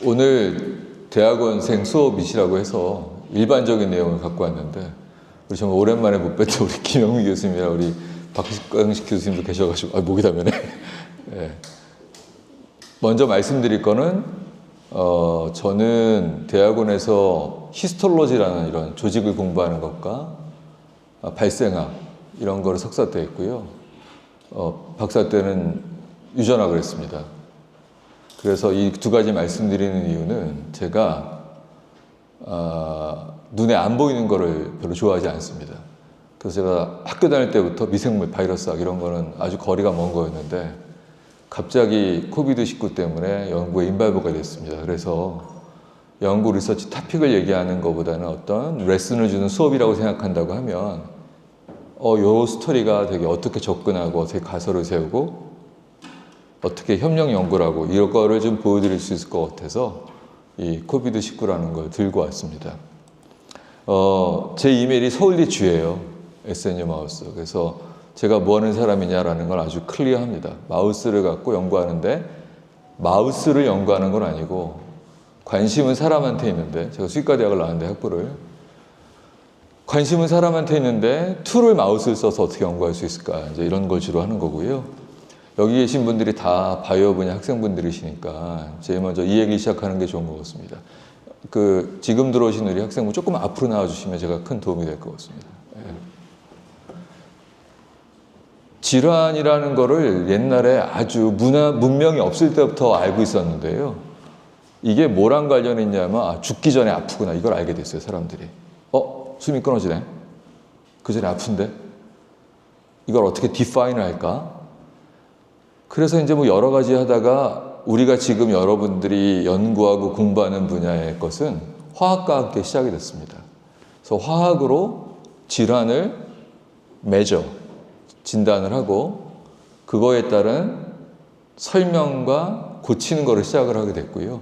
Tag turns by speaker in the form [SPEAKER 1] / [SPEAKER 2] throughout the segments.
[SPEAKER 1] 오늘 대학원생 수업이시라고 해서 일반적인 내용을 갖고 왔는데 우리 정말 오랜만에 못 뵀던 우리 김영미 교수님이랑 우리 박광식 교수님도 계셔가지고 목이 다면에 네. 먼저 말씀드릴 거는 저는 대학원에서 히스톨로지라는 이런 조직을 공부하는 것과 발생학 이런 거를 석사 때 했고요. 박사 때는 유전학을 했습니다. 그래서 이 두 가지 말씀드리는 이유는 제가 눈에 안 보이는 거를 별로 좋아하지 않습니다. 그래서 제가 학교 다닐 때부터 미생물, 바이러스학 이런 거는 아주 거리가 먼 거였는데 갑자기 코비드19 때문에 연구에 인발부가 됐습니다. 그래서 연구 리서치 토픽을 얘기하는 것보다는 어떤 레슨을 주는 수업이라고 생각한다고 하면 요 스토리가 되게 어떻게 접근하고 어떻게 가설을 세우고 어떻게 협력 연구를 하고 이런 거를 좀 보여드릴 수 있을 것 같아서 이 코비드19라는 걸 들고 왔습니다. 제 이메일이 서울대 주예요. SNU 마우스. 그래서 제가 뭐 하는 사람이냐라는 걸 아주 클리어합니다. 마우스를 갖고 연구하는데 마우스를 연구하는 건 아니고 관심은 사람한테 있는데 제가 수의과 대학을 나왔는데 학부를 관심은 사람한테 있는데 툴을 마우스를 써서 어떻게 연구할 수 있을까 이제 이런 걸 주로 하는 거고요. 여기 계신 분들이 다 바이오 분야 학생분들이시니까 제일 먼저 이 얘기 시작하는 게 좋은 것 같습니다. 지금 들어오신 우리 학생분 조금 앞으로 나와주시면 제가 큰 도움이 될 것 같습니다. 질환이라는 거를 옛날에 아주 문명이 없을 때부터 알고 있었는데요. 이게 뭐랑 관련이 있냐면 죽기 전에 아프구나 이걸 알게 됐어요. 사람들이. 숨이 끊어지네. 그 전에 아픈데 이걸 어떻게 디파인을 할까? 그래서 이제 뭐 여러 가지 하다가 우리가 지금 여러분들이 연구하고 공부하는 분야의 것은 화학과 함께 시작이 됐습니다. 그래서 화학으로 질환을 진단을 하고 그거에 따른 설명과 고치는 거를 시작을 하게 됐고요.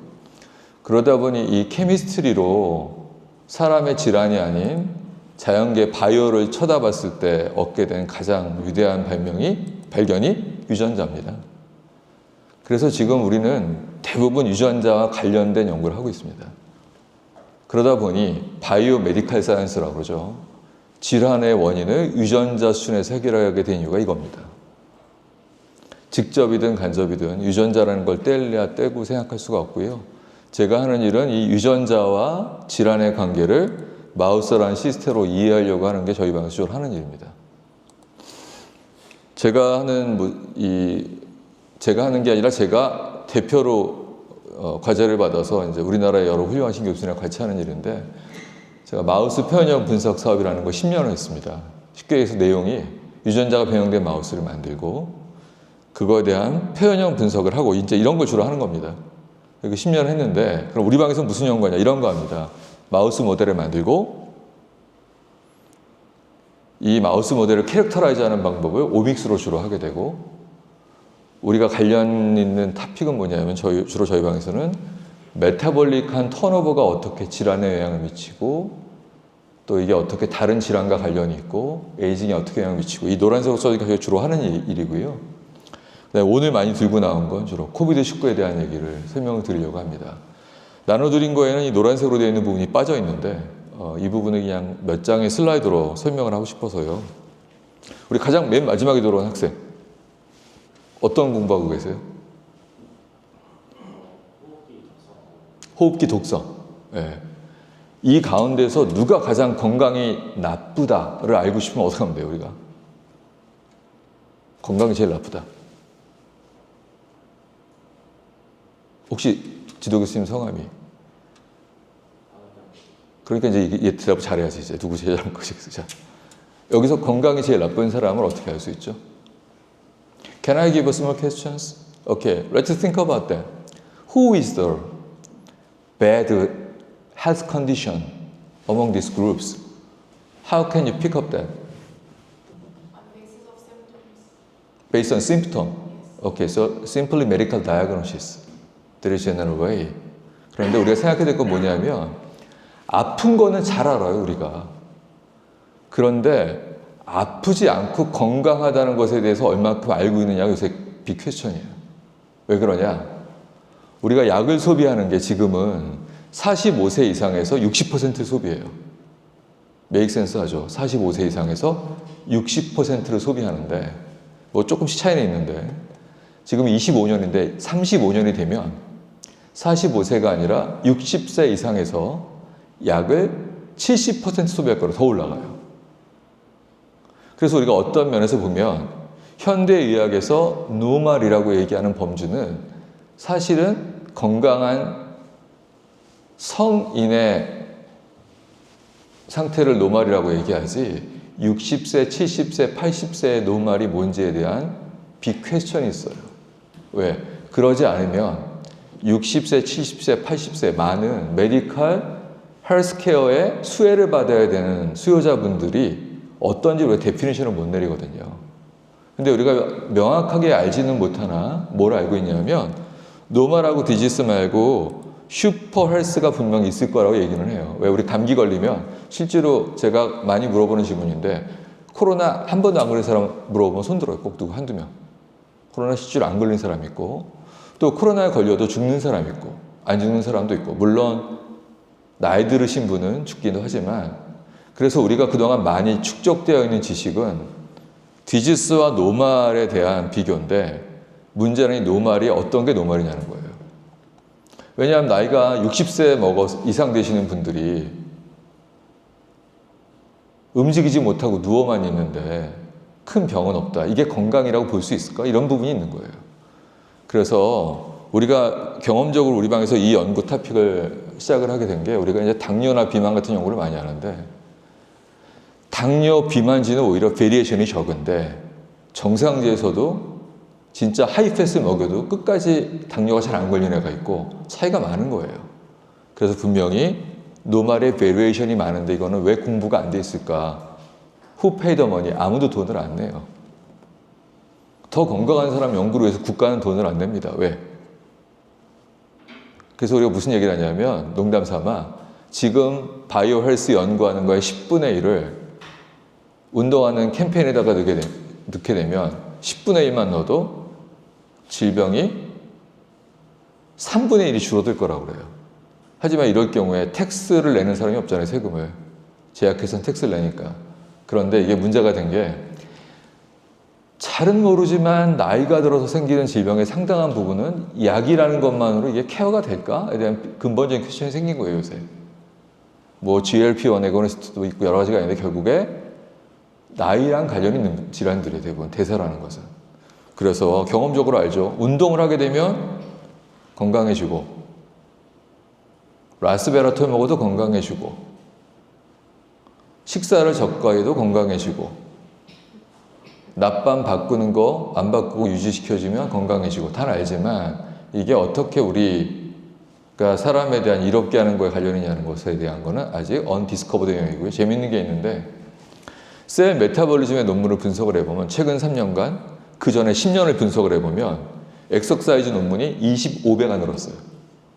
[SPEAKER 1] 그러다 보니 이 케미스트리로 사람의 질환이 아닌 자연계 바이오를 쳐다봤을 때 얻게 된 가장 위대한 발견이 유전자입니다. 그래서 지금 우리는 대부분 유전자와 관련된 연구를 하고 있습니다. 그러다 보니 바이오 메디칼 사이언스라고 그러죠. 질환의 원인을 유전자 수준에서 해결하게 된 이유가 이겁니다. 직접이든 간접이든 유전자라는 걸 떼려야 떼고 생각할 수가 없고요. 제가 하는 일은 이 유전자와 질환의 관계를 마우스라는 시스템으로 이해하려고 하는 게 저희 방식으로 하는 일입니다. 제가 하는 게 아니라 제가 대표로 과제를 받아서 이제 우리나라의 여러 훌륭하신 교수님과 같이 하는 일인데 제가 마우스 표현형 분석 사업이라는 거 10년을 했습니다. 쉽게 얘기해서 내용이 유전자가 변형된 마우스를 만들고 그거에 대한 표현형 분석을 하고 이제 이런 걸 주로 하는 겁니다. 이렇게 10년을 했는데 그럼 우리 방에서 무슨 연구하냐 이런 거 합니다. 마우스 모델을 만들고 이 마우스 모델을 캐릭터라이즈하는 방법을 오믹스로 주로 하게 되고 우리가 관련 있는 토픽은 뭐냐면 주로 저희 방에서는 메타볼릭한 턴오버가 어떻게 질환에 영향을 미치고 또 이게 어떻게 다른 질환과 관련이 있고 에이징에 어떻게 영향을 미치고 이 노란색으로 써진 게 주로 하는 일이고요. 오늘 많이 들고 나온 건 주로 코비드19에 대한 얘기를 설명을 드리려고 합니다. 나눠드린 거에는 이 노란색으로 되어 있는 부분이 빠져 있는데 이 부분을 그냥 몇 장의 슬라이드로 설명을 하고 싶어서요. 우리 가장 맨 마지막에 들어온 학생 어떤 공부하고 계세요? 호흡기 독성. 네. 이 가운데서 누가 가장 건강이 나쁘다를 알고 싶으면 어떻게 하면 돼요, 우리가? 건강이 제일 나쁘다. 혹시 지도 교수님 성함이? 그러니까 이제 대답 잘해야지, 이제. 누구 제일 잘한 것이겠어. 자, 여기서 건강이 제일 나쁜 사람을 어떻게 알 수 있죠? Can I give us more questions? Okay, let's think about that. Who is the bad health condition among these groups? How can you pick up that?
[SPEAKER 2] On basis of symptoms.
[SPEAKER 1] Based on symptom. Okay, so simply medical diagnosis. There is another way. 그런데 우리가 생각해야 될 건 뭐냐면 아픈 거는 잘 알아요, 우리가. 그런데 아프지 않고 건강하다는 것에 대해서 얼마큼 알고 있느냐가 요새 빅 퀘스천이에요. 왜 그러냐? 우리가 약을 소비하는 게 지금은 45세 이상에서 60% 소비해요. 메이크 센스 하죠. 45세 이상에서 60%를 소비하는데 뭐 조금씩 차이는 있는데 지금 25년인데 35년이 되면 45세가 아니라 60세 이상에서 약을 70% 소비할 거로 더 올라가요. 그래서 우리가 어떤 면에서 보면 현대의학에서 노말이라고 얘기하는 범주는 사실은 건강한 성인의 상태를 노말이라고 얘기하지 60세, 70세, 80세의 노말이 뭔지에 대한 빅 퀘스천이 있어요. 왜? 그러지 않으면 60세, 70세, 80세 많은 메디컬 헬스케어의 수혜를 받아야 되는 수요자분들이 어떤지 우리가 데피니션을 못 내리거든요. 근데 우리가 명확하게 알지는 못하나 뭘 알고 있냐면 노멀하고 디지스 말고 슈퍼 헬스가 분명히 있을 거라고 얘기는 해요. 왜? 우리 감기 걸리면 실제로 제가 많이 물어보는 질문인데 코로나 한 번도 안 걸린 사람 물어보면 손 들어요. 꼭 누구 한두 명. 코로나 실제로 안 걸린 사람 있고 또 코로나에 걸려도 죽는 사람 있고 안 죽는 사람도 있고 물론 나이 들으신 분은 죽기도 하지만 그래서 우리가 그동안 많이 축적되어 있는 지식은 디지스와 노말에 대한 비교인데 문제는 이 노말이 어떤 게 노말이냐는 거예요. 왜냐하면 나이가 60세 이상 되시는 분들이 움직이지 못하고 누워만 있는데 큰 병은 없다. 이게 건강이라고 볼 수 있을까? 이런 부분이 있는 거예요. 그래서 우리가 경험적으로 우리 방에서 이 연구 토픽을 시작을 하게 된 게 우리가 이제 당뇨나 비만 같은 연구를 많이 하는데 당뇨, 비만지는 오히려 베리에이션이 적은데 정상지에서도 진짜 하이패스 먹여도 끝까지 당뇨가 잘 안 걸리는 애가 있고 차이가 많은 거예요. 그래서 분명히 노말의 베리에이션이 많은데 이거는 왜 공부가 안 돼 있을까? Who paid the money? 아무도 돈을 안 내요. 더 건강한 사람 연구를 위해서 국가는 돈을 안 냅니다. 왜? 그래서 우리가 무슨 얘기를 하냐면 농담 삼아 지금 바이오 헬스 연구하는 거의 10분의 1을 운동하는 캠페인에다가 넣게 되면 10분의 1만 넣어도 질병이 3분의 1이 줄어들 거라고 그래요. 하지만 이럴 경우에 텍스를 내는 사람이 없잖아요. 세금을. 제약회사는 텍스를 내니까. 그런데 이게 문제가 된 게 잘은 모르지만 나이가 들어서 생기는 질병의 상당한 부분은 약이라는 것만으로 이게 케어가 될까에 대한 근본적인 퀘스천이 생긴 거예요. 요새. 뭐 GLP-1 애고니스트도 있고 여러 가지가 있는데 결국에 나이랑 관련이 있는 질환들이 대부분 대사라는 것은. 그래서 경험적으로 알죠. 운동을 하게 되면 건강해지고 라스베라톨 먹어도 건강해지고 식사를 적과해도 건강해지고 낮밤 바꾸는 거 안 바꾸고 유지시켜주면 건강해지고 다 알지만 이게 어떻게 우리가 사람에 대한 이롭게 하는 거에 관련이냐는 것에 대한 거는 아직 언디스커버드 영역이고요. 재밌는 게 있는데 셀 메타볼리즘의 논문을 분석을 해보면 최근 3년간 그 전에 10년을 분석을 해보면 엑서사이즈 논문이 25배가 늘었어요.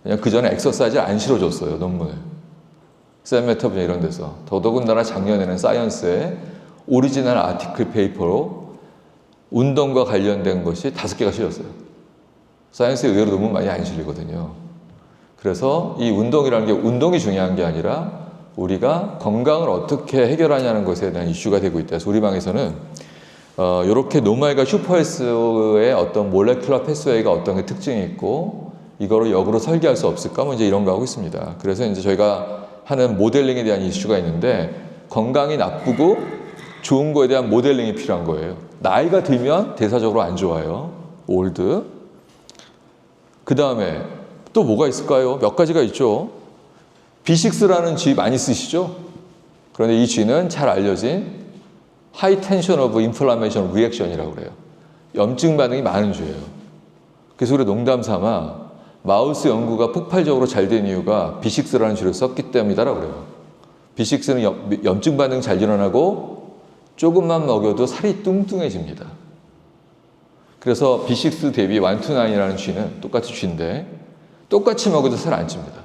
[SPEAKER 1] 그냥 그 전에 엑서사이즈를 안 실어줬어요. 논문을. 셀 메타볼리즘 이런 데서. 더더군다나 작년에는 사이언스의 오리지널 아티클 페이퍼로 운동과 관련된 것이 5개가 실렸어요. 사이언스에 의외로 논문 많이 안 실리거든요. 그래서 이 운동이라는 게 운동이 중요한 게 아니라 우리가 건강을 어떻게 해결하냐는 것에 대한 이슈가 되고 있다. 그래서 우리 방에서는 이렇게 노말과 슈퍼헬스의 어떤 몰레큘러 패스웨이가 어떤 게 특징이 있고 이거를 역으로 설계할 수 없을까? 뭐 이제 이런 거 하고 있습니다. 그래서 이제 저희가 하는 모델링에 대한 이슈가 있는데 건강이 나쁘고 좋은 거에 대한 모델링이 필요한 거예요. 나이가 들면 대사적으로 안 좋아요. 올드. 그 다음에 또 뭐가 있을까요? 몇 가지가 있죠. B6라는 G 많이 쓰시죠? 그런데 이 G는 잘 알려진 High Tension of Inflammation Reaction이라고 그래요. 염증 반응이 많은 G예요. 그래서 우리 농담 삼아 마우스 연구가 폭발적으로 잘 된 이유가 B6라는 G를 썼기 때문이다라고 그래요. B6는 염증 반응 잘 일어나고 조금만 먹여도 살이 뚱뚱해집니다. 그래서 B6 대비 129이라는 G는 똑같이 G인데 똑같이 먹여도 살 안 찝니다.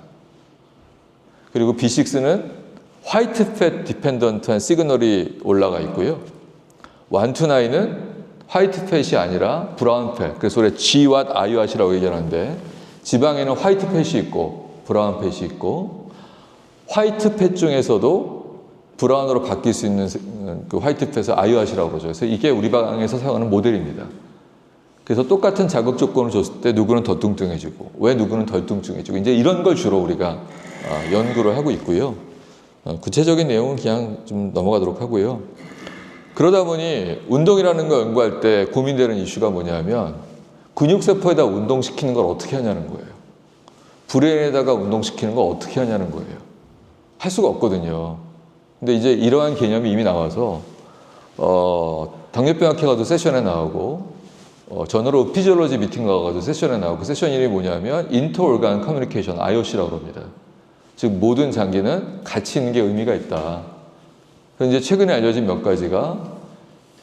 [SPEAKER 1] 그리고 B6는 화이트 팻 디펜던트한 시그널이 올라가 있고요. 129는 화이트 팻이 아니라 브라운 팻. 그래서 우리 G왓, I왓이라고 얘기하는데 지방에는 화이트 팻이 있고 브라운 팻이 있고 화이트 팻 중에서도 브라운으로 바뀔 수 있는 그 화이트 팻을 아이오아시라고 그러죠. 그래서 이게 우리 방에서 사용하는 모델입니다. 그래서 똑같은 자극 조건을 줬을 때 누구는 더 뚱뚱해지고 왜 누구는 덜 뚱뚱해지고 이제 이런 걸 주로 우리가 연구를 하고 있고요. 구체적인 내용은 그냥 좀 넘어가도록 하고요. 그러다 보니 운동이라는 걸 연구할 때 고민되는 이슈가 뭐냐면 근육세포에다 운동시키는 걸 어떻게 하냐는 거예요. 브레인에다가 운동시키는 걸 어떻게 하냐는 거예요. 할 수가 없거든요. 근데 이제 이러한 개념이 이미 나와서 당뇨병학회 가도 세션에 나오고 저널로 피지올로지 미팅 가가지고 세션에 나오고 그 세션 이름이 뭐냐면 인터올간 커뮤니케이션 IOC라고 합니다. 즉 모든 장기는 같이 있는 게 의미가 있다. 그래서 이제 최근에 알려진 몇 가지가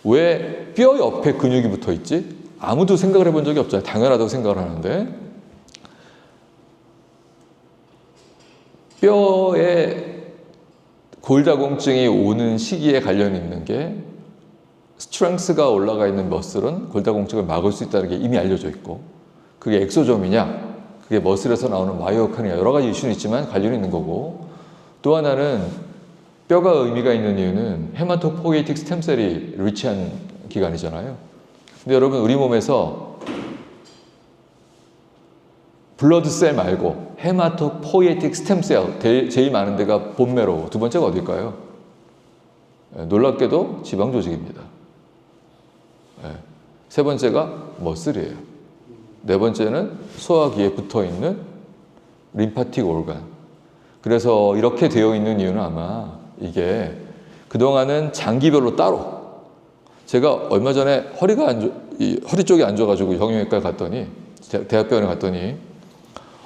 [SPEAKER 1] 왜 뼈 옆에 근육이 붙어 있지? 아무도 생각을 해본 적이 없잖아요. 당연하다고 생각을 하는데 뼈에 골다공증이 오는 시기에 관련이 있는 게 스트렝스가 올라가 있는 머슬은 골다공증을 막을 수 있다는 게 이미 알려져 있고 그게 엑소점이냐 그게 머슬에서 나오는 마이오카니냐 여러 가지 이슈는 있지만 관련이 있는 거고 또 하나는 뼈가 의미가 있는 이유는 헤마토포이에틱 스템셀이 리치한 기간이잖아요. 근데 여러분 우리 몸에서 블러드셀 말고 헤마토포이에틱 스템셀 제일 많은 데가 본메로 두 번째가 어딜까요? 놀랍게도 지방 조직입니다. 세 번째가 머슬이에요. 네 번째는 소화기에 붙어있는 림파틱 오르간. 그래서 이렇게 되어 있는 이유는 아마 이게 그동안은 장기별로 따로 제가 얼마 전에 허리 쪽이 안 좋아가지고 정형외과에 갔더니 대학병원에 갔더니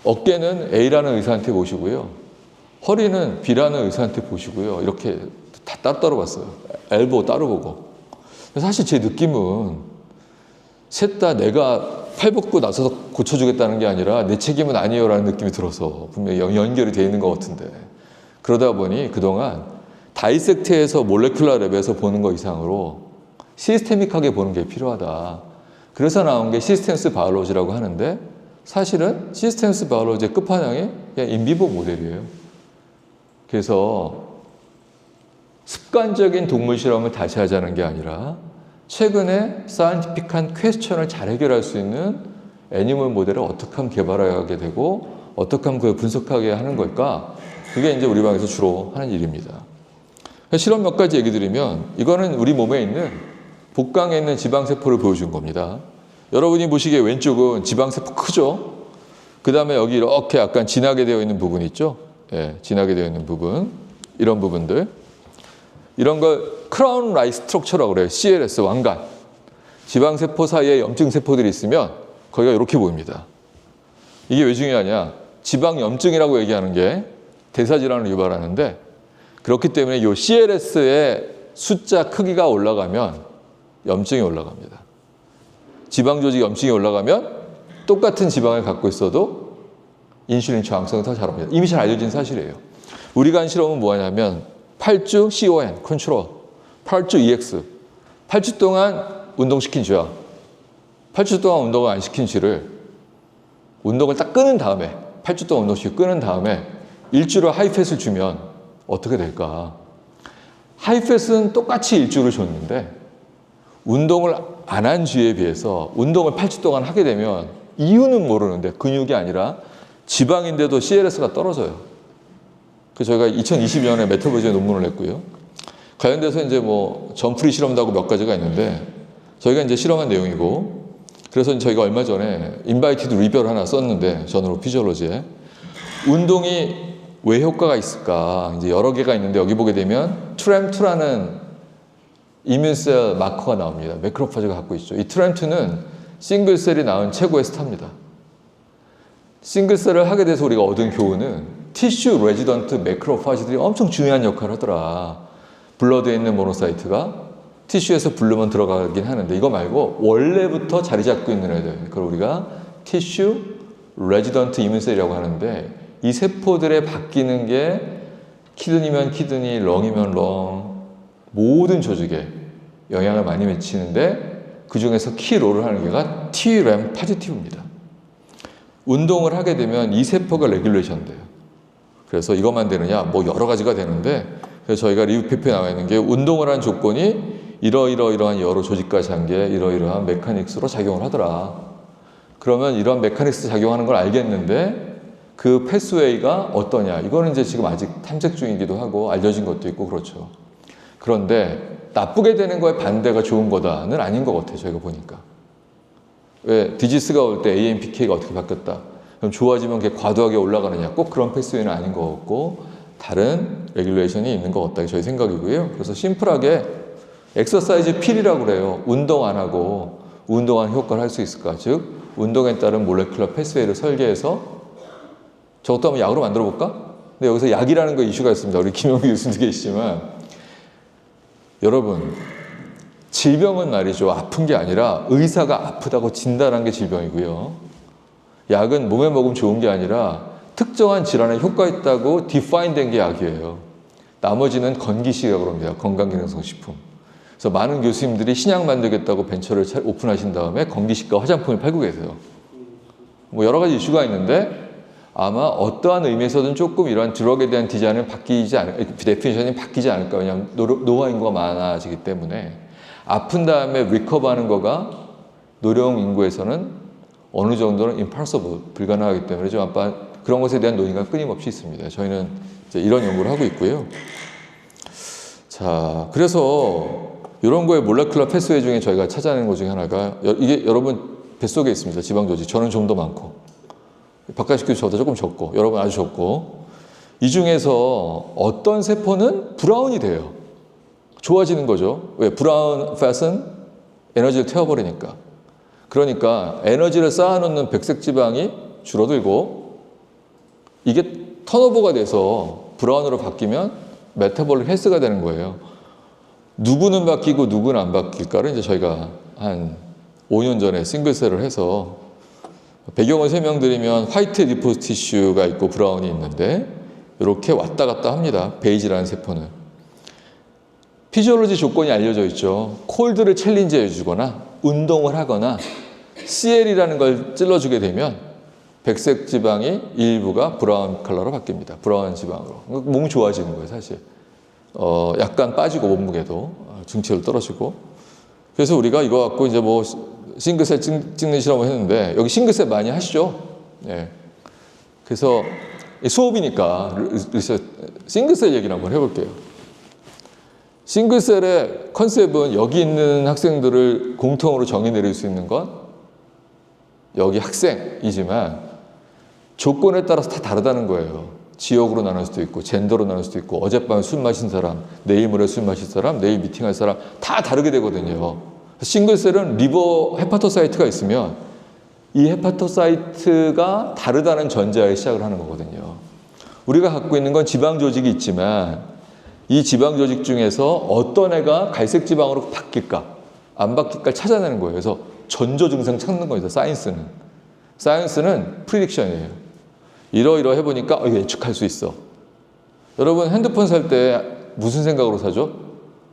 [SPEAKER 1] 어깨는 A라는 의사한테 보시고요. 허리는 B라는 의사한테 보시고요. 이렇게 다 따로 봤어요. 엘보 따로 보고. 사실 제 느낌은 셋 다 내가 팔 벗고 나서서 고쳐주겠다는 게 아니라 내 책임은 아니에요라는 느낌이 들어서 분명히 연결이 되어 있는 것 같은데 그러다 보니 그동안 다이섹트에서 몰레큘러 랩에서 보는 것 이상으로 시스테믹하게 보는 게 필요하다. 그래서 나온 게 시스템스 바이올로지라고 하는데 사실은 시스템스 바이올로지의 끝판왕이 그냥 인비보 모델이에요. 그래서 습관적인 동물 실험을 다시 하자는 게 아니라 최근에 사이언티픽한 퀘스천을 잘 해결할 수 있는 애니멀 모델을 어떻게 하면 개발하게 되고 어떻게 하면 그걸 분석하게 하는 걸까? 그게 이제 우리 방에서 주로 하는 일입니다. 실험 몇 가지 얘기 드리면 이거는 우리 몸에 있는 복강에 있는 지방세포를 보여준 겁니다. 여러분이 보시기에 왼쪽은 지방세포 크죠? 그 다음에 여기 이렇게 약간 진하게 되어 있는 부분 있죠? 예, 진하게 되어 있는 부분. 이런 부분들. 이런 걸 크라운 라이 스트럭처라고 그래요. CLS, 왕관. 지방세포 사이에 염증세포들이 있으면 거기가 이렇게 보입니다. 이게 왜 중요하냐? 지방염증이라고 얘기하는 게 대사질환을 유발하는데 그렇기 때문에 이 CLS의 숫자 크기가 올라가면 염증이 올라갑니다. 지방조직 염증이 올라가면 똑같은 지방을 갖고 있어도 인슐린 저항성이 더 잘 옵니다. 이미 잘 알려진 사실이에요. 우리가 한 실험은 뭐하냐면 8주 CON, 컨트롤, 8주 EX, 8주 동안 운동시킨 쥐와 8주 동안 운동을 안 시킨 쥐를 운동을 딱 끊은 다음에 8주 동안 운동시키고 끊은 다음에 일주를 하이팻을 주면 어떻게 될까? 하이팻은 똑같이 일주를 줬는데 운동을 안 한 쥐에 비해서 운동을 8주 동안 하게 되면 이유는 모르는데 근육이 아니라 지방인데도 CLS가 떨어져요. 그래서 저희가 2020년에 메타보지에 논문을 냈고요. 관련돼서 이제 뭐 점프리 실험도 하고 몇 가지가 있는데 저희가 이제 실험한 내용이고 그래서 저희가 얼마 전에 인바이티드 리뷰를 하나 썼는데 저널 피지올로지에 운동이 왜 효과가 있을까 이제 여러 개가 있는데 여기 보게 되면 TREM2라는 이뮨셀 마커가 나옵니다. 매크로파지가 갖고 있죠. 이 TREM2는 싱글셀이 낳은 최고의 스타입니다. 싱글셀을 하게 돼서 우리가 얻은 교훈은 티슈 레지던트 매크로파지들이 엄청 중요한 역할을 하더라. 블러드에 있는 모노사이트가 티슈에서 부르면 들어가긴 하는데 이거 말고 원래부터 자리 잡고 있는 애들 그걸 우리가 티슈 레지던트 이뮨셀이라고 하는데 이 세포들의 바뀌는 게 키드니면 키드니, 렁이면 렁 모든 조직에 영향을 많이 미치는데 그 중에서 키 롤을 하는 게가 Trem 파지티브입니다. 운동을 하게 되면 이 세포가 레귤레이션 돼요. 그래서 이것만 되느냐? 뭐 여러 가지가 되는데, 그래서 저희가 리뷰페이퍼에 나와 있는 게 운동을 한 조건이 이러이러한 여러 조직과 장기에 이러이러한 메카닉스로 작용을 하더라. 그러면 이런 메카닉스 작용하는 걸 알겠는데 그 패스웨이가 어떠냐? 이거는 이제 지금 아직 탐색 중이기도 하고 알려진 것도 있고 그렇죠. 그런데 나쁘게 되는 거에 반대가 좋은 거다는 아닌 것 같아요. 저희가 보니까. 왜 디지스가 올 때 AMPK가 어떻게 바뀌었다? 그럼 좋아지면 그게 과도하게 올라가느냐? 꼭 그런 패스웨이는 아닌 것 같고 다른 레귤레이션이 있는 것 같다. 저희 생각이고요. 그래서 심플하게 엑서사이즈 필이라고 그래요. 운동 안 하고 운동한 효과를 할 수 있을까? 즉 운동에 따른 몰레큘러 패스웨이를 설계해서 저것도 한번 약으로 만들어 볼까? 근데 여기서 약이라는 거 이슈가 있습니다. 우리 김영미 교수님 계시지만 여러분 질병은 말이죠. 아픈 게 아니라 의사가 아프다고 진단한 게 질병이고요. 약은 몸에 먹으면 좋은 게 아니라 특정한 질환에 효과 있다고 디파인 된 게 약이에요. 나머지는 건기식이라고 합니다. 건강기능성식품. 그래서 많은 교수님들이 신약 만들겠다고 벤처를 오픈하신 다음에 건기식과 화장품을 팔고 계세요. 뭐 여러 가지 이슈가 있는데 아마 어떠한 의미에서든 조금 이러한 드럭에 대한 디자인은 데피니션이 바뀌지 않을까. 왜냐하면 노화 인구가 많아지기 때문에 아픈 다음에 리커버하는 거가 노령 인구에서는 어느 정도는 impossible, 불가능하기 때문에 좀 아빠 그런 것에 대한 논의가 끊임없이 있습니다. 저희는 이제 이런 연구를 하고 있고요. 자, 그래서 이런 거에 몰레큘러 패스웨이 중에 저희가 찾아내는 것 중에 하나가 이게 여러분 뱃속에 있습니다. 지방조직. 저는 좀 더 많고 박가식 교수 저보다 조금 적고 여러분 아주 적고 이 중에서 어떤 세포는 브라운이 돼요. 좋아지는 거죠. 왜? 브라운 팻은 에너지를 태워버리니까. 그러니까 에너지를 쌓아놓는 백색 지방이 줄어들고 이게 턴오버가 돼서 브라운으로 바뀌면 메타볼릭 헬스가 되는 거예요. 누구는 바뀌고 누구는 안 바뀔까를 이제 저희가 한 5년 전에 싱글셀을 해서 배경을 설명드리면 화이트 리포스 티슈가 있고 브라운이 있는데 이렇게 왔다 갔다 합니다. 베이지라는 세포는. 피지올로지 조건이 알려져 있죠. 콜드를 챌린지해 주거나 운동을 하거나 CL이라는 걸 찔러주게 되면 백색 지방이 일부가 브라운 컬러로 바뀝니다. 브라운 지방으로. 몸이 좋아지는 거예요, 사실. 약간 빠지고 몸무게도 중체율 떨어지고. 그래서 우리가 이거 갖고 이제 뭐 싱글셀 찍는 실험을 했는데 여기 싱글셀 많이 하시죠? 예. 그래서 수업이니까 싱글셀 얘기를 한번 해볼게요. 싱글셀의 컨셉은 여기 있는 학생들을 공통으로 정의 내릴 수 있는 건 여기 학생이지만 조건에 따라서 다 다르다는 거예요. 지역으로 나눌 수도 있고 젠더로 나눌 수도 있고 어젯밤에 술 마신 사람, 내일 모레 술 마실 사람, 내일 미팅할 사람 다 다르게 되거든요. 싱글셀은 리버 헤파토사이트가 있으면 이 헤파토사이트가 다르다는 전제하에 시작을 하는 거거든요. 우리가 갖고 있는 건 지방 조직이 있지만 이 지방 조직 중에서 어떤 애가 갈색 지방으로 바뀔까 안 바뀔까를 찾아내는 거예요. 그래서 전조 증상 찾는 거죠. 사이언스는 프리딕션이에요. 이러이러 해보니까 이거 예측할 수 있어. 여러분 핸드폰 살 때 무슨 생각으로 사죠?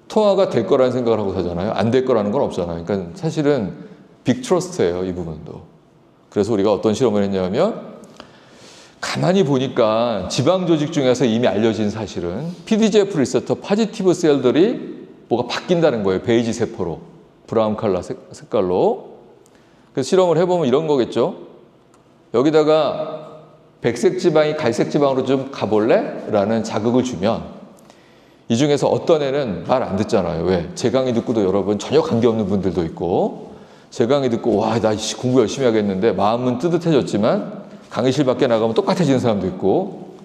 [SPEAKER 1] 통화가 될 거라는 생각을 하고 사잖아요. 안 될 거라는 건 없잖아요. 그러니까 사실은 빅 트러스트예요. 이 부분도. 그래서 우리가 어떤 실험을 했냐면 가만히 보니까 지방 조직 중에서 이미 알려진 사실은 PDGF 리셉터 파지티브 셀들이 뭐가 바뀐다는 거예요. 베이지 세포로. 브라운 컬러 색깔로. 그래서 실험을 해보면 이런 거겠죠. 여기다가 백색 지방이 갈색 지방으로 좀 가볼래? 라는 자극을 주면 이 중에서 어떤 애는 말 안 듣잖아요. 왜? 제 강의 듣고도 여러분 전혀 관계없는 분들도 있고 제 강의 듣고 와, 나 공부 열심히 하겠는데 마음은 뜨뜻해졌지만 강의실 밖에 나가면 똑같아지는 사람도 있고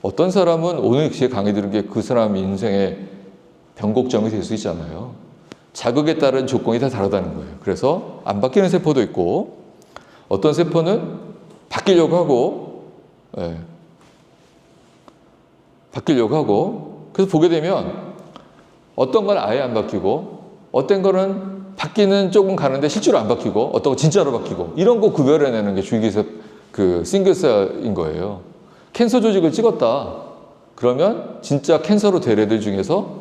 [SPEAKER 1] 어떤 사람은 오늘 제 강의 들은 게 그 사람 인생의 변곡점이 될 수 있잖아요. 자극에 따른 조건이 다 다르다는 거예요. 그래서 안 바뀌는 세포도 있고 어떤 세포는 바뀌려고 하고 바뀌려고 하고 그래서 보게 되면 어떤 건 아예 안 바뀌고 어떤 거는 바뀌는 조금 가는데 실제로 안 바뀌고 어떤 건 진짜로 바뀌고 이런 거 구별해내는 게 줄기세 그 싱글셀인 거예요. 캔서 조직을 찍었다. 그러면 진짜 캔서로 될 애들 중에서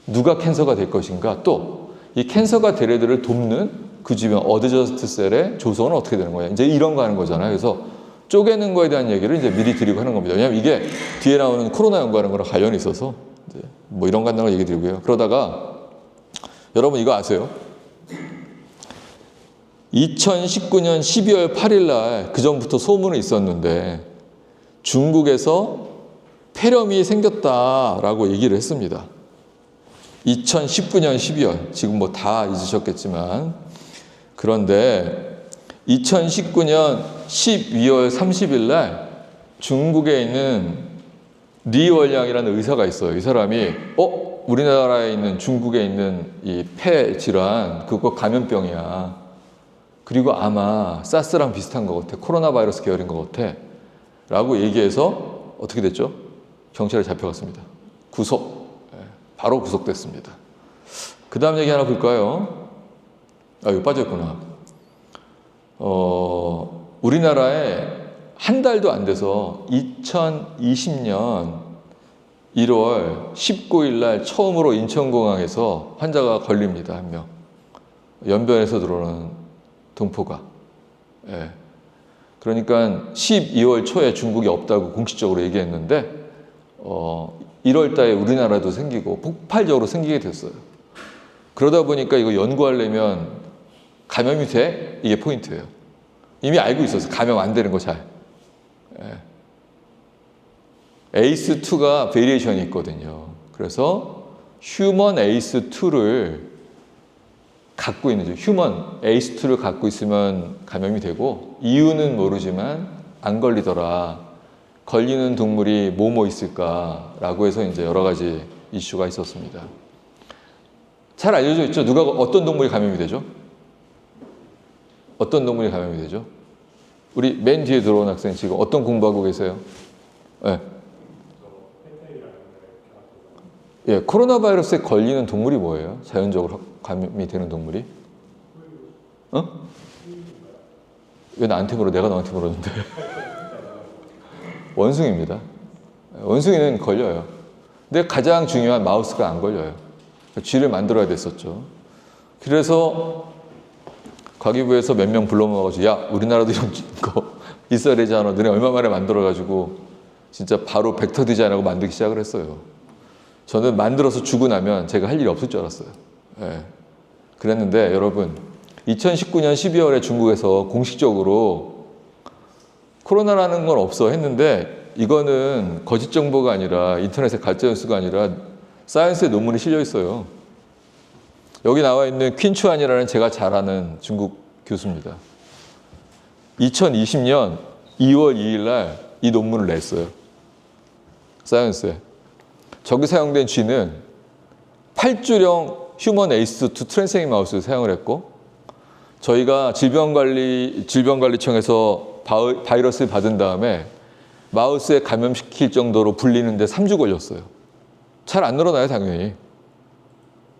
[SPEAKER 1] 누가 캔서가 될 것인가 또 이 캔서가 될 애들을 돕는 그 주변 어드저스트 셀의 조성은 어떻게 되는 거냐. 이제 이런 거 하는 거잖아요. 그래서 쪼개는 거에 대한 얘기를 이제 미리 드리고 하는 겁니다. 왜냐하면 이게 뒤에 나오는 코로나 연구하는 거랑 관련이 있어서 이제 뭐 이런 간단한 거 얘기 드리고요. 그러다가 여러분 이거 아세요? 2019년 12월 8일 날 그 전부터 소문이 있었는데 중국에서 폐렴이 생겼다라고 얘기를 했습니다. 2019년 12월, 지금 뭐 다 잊으셨겠지만, 그런데 2019년 12월 30일 날 중국에 있는 리월량이라는 의사가 있어요. 이 사람이 우리나라에 있는 중국에 있는 이 폐 질환 그거 감염병이야. 그리고 아마 사스랑 비슷한 것 같아. 코로나 바이러스 계열인 것 같아. 라고 얘기해서 어떻게 됐죠? 경찰에 잡혀갔습니다. 구속. 바로 구속됐습니다. 그 다음 얘기 하나 볼까요? 이거 빠졌구나. 우리나라에 한 달도 안 돼서 2020년 1월 19일 날 처음으로 인천공항에서 환자가 걸립니다. 한 명. 연변에서 들어오는 동포가. 그러니까 12월 초에 중국이 없다고 공식적으로 얘기했는데 1월 달에 우리나라도 생기고 폭발적으로 생기게 됐어요. 그러다 보니까 이거 연구하려면 감염이 돼? 이게 포인트예요. 이미 알고 있었어. 감염 안 되는 거 잘. ACE2가 베리에이션이 있거든요. 그래서 휴먼 ACE2를 갖고 있는, 휴먼 ACE2를 갖고 있으면 감염이 되고, 이유는 모르지만 안 걸리더라. 걸리는 동물이 뭐뭐 있을까라고 해서 이제 여러 가지 이슈가 있었습니다. 잘 알려져 있죠? 누가 어떤 동물이 감염이 되죠? 어떤 동물이 감염이 되죠? 우리 맨 뒤에 들어온 학생 지금 어떤 공부하고 계세요? 코로나 바이러스에 걸리는 동물이 뭐예요? 자연적으로 감염이 되는 동물이? 왜 나한테 물어? 내가 너한테 물었는데. 원숭이입니다. 원숭이는 걸려요. 근데 가장 중요한 마우스가 안 걸려요. 쥐를 만들어야 됐었죠. 그래서 과기부에서 몇 명 불러 모아가지고, 야, 우리나라도 이런 거 있어야 되지 않아? 너네 얼마 만에 만들어가지고 진짜 바로 벡터 디자인하고 만들기 시작을 했어요. 저는 만들어서 주고 나면 제가 할 일이 없을 줄 알았어요. 그랬는데 여러분, 2019년 12월에 중국에서 공식적으로 코로나라는 건 없어 했는데, 이거는 거짓 정보가 아니라 인터넷에 가짜 뉴스가 아니라 사이언스의 논문이 실려 있어요. 여기 나와 있는 퀸추안이라는 제가 잘 아는 중국 교수입니다. 2020년 2월 2일 날 이 논문을 냈어요. 사이언스에. 저기 사용된 쥐는 8주령 휴먼 ACE2 트랜스게닉 마우스를 사용을 했고, 저희가 질병관리청에서 바이러스를 받은 다음에 마우스에 감염시킬 정도로 불리는데 3주 걸렸어요. 잘 안 늘어나요, 당연히.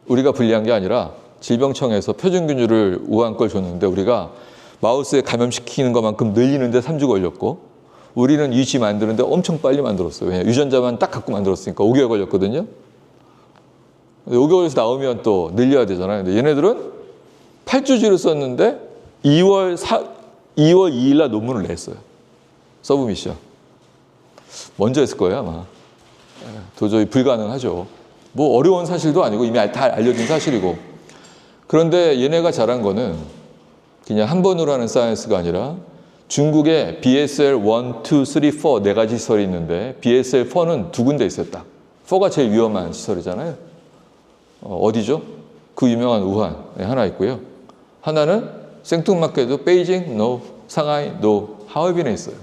[SPEAKER 1] 우리가 불리한 게 아니라 질병청에서 표준균율을 우한 걸 줬는데 우리가 마우스에 감염시키는 것만큼 늘리는데 3주 걸렸고, 우리는 이 쥐 만드는데 엄청 빨리 만들었어요. 왜냐, 유전자만 딱 갖고 만들었으니까 5개월 걸렸거든요. 5개월에서 나오면 또 늘려야 되잖아요. 근데 얘네들은 8주지를 썼는데 2월 2일 날 논문을 냈어요. 서브미션. 먼저 했을 거예요, 아마. 도저히 불가능하죠. 뭐 어려운 사실도 아니고 이미 다 알려진 사실이고. 그런데 얘네가 잘한 거는 그냥 한 번으로 하는 사이언스가 아니라 중국에 BSL 1, 2, 3, 4 네 가지 시설이 있는데 BSL 4는 두 군데 있었다. 4가 제일 위험한 시설이잖아요. 어디죠? 그 유명한 우한에 하나 있고요. 하나는 생뚱맞게도 베이징, 노, 상하이, 노, 하얼빈에 있어요.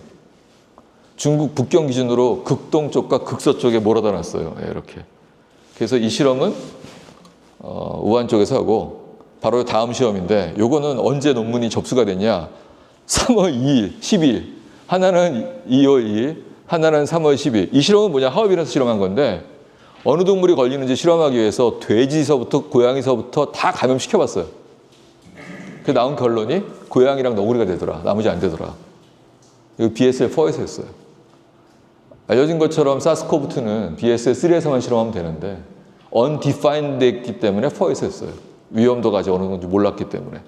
[SPEAKER 1] 중국 북경 기준으로 극동쪽과 극서쪽에 몰아다 놨어요. 이렇게. 그래서 이 실험은 우한 쪽에서 하고, 바로 다음 시험인데, 요거는 언제 논문이 접수가 됐냐? 3월 2일, 10일. 하나는 2월 2일, 하나는 3월 10일. 이 실험은 뭐냐? 하얼빈에서 실험한 건데, 어느 동물이 걸리는지 실험하기 위해서 돼지서부터 고양이서부터 다 감염시켜봤어요. 그 나온 결론이 고양이랑 너구리가 되더라. 나머지 안 되더라. 이거 BSL4에서 했어요. 알려진 것처럼 사스코브2는 BSL3에서만 실험하면 되는데 undefined 됐기 때문에 4에서 했어요. 위험도가 아직 어느 정도 몰랐기 때문에.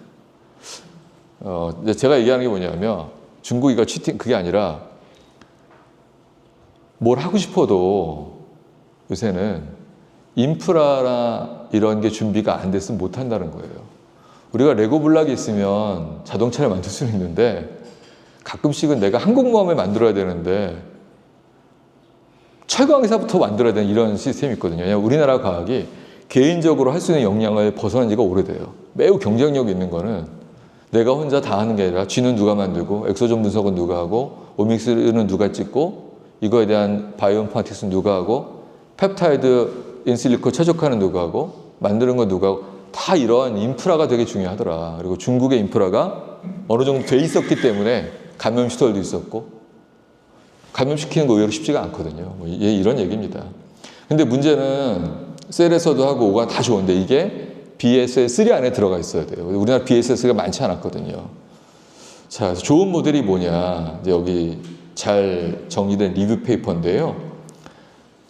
[SPEAKER 1] 이제 제가 얘기하는 게 뭐냐면 중국이 이거 치팅 그게 아니라 뭘 하고 싶어도 요새는 인프라나 이런 게 준비가 안 됐으면 못 한다는 거예요. 우리가 레고 블락이 있으면 자동차를 만들 수는 있는데 가끔씩은 내가 항공모함을 만들어야 되는데 철강회사부터 만들어야 되는 이런 시스템이 있거든요. 왜냐하면 우리나라 과학이 개인적으로 할 수 있는 역량을 벗어난 지가 오래돼요. 매우 경쟁력 있는 거는 내가 혼자 다 하는 게 아니라 G는 누가 만들고 엑소존 분석은 누가 하고 오믹스는 누가 찍고 이거에 대한 바이오 인포메틱스는 누가 하고 펩타이드 인실리코 최적화는 누가 하고 만드는 건 누가 하고 다 이런 인프라가 되게 중요하더라. 그리고 중국의 인프라가 어느 정도 돼 있었기 때문에 감염 시설도 있었고 감염시키는 거 의외로 쉽지가 않거든요. 뭐 이런 얘기입니다. 근데 문제는 셀에서도 하고 오가 다 좋은데 이게 BSL3 안에 들어가 있어야 돼요. 우리나라 BSL3가 많지 않았거든요. 자, 그래서 좋은 모델이 뭐냐. 이제 여기 잘 정리된 리뷰 페이퍼인데요.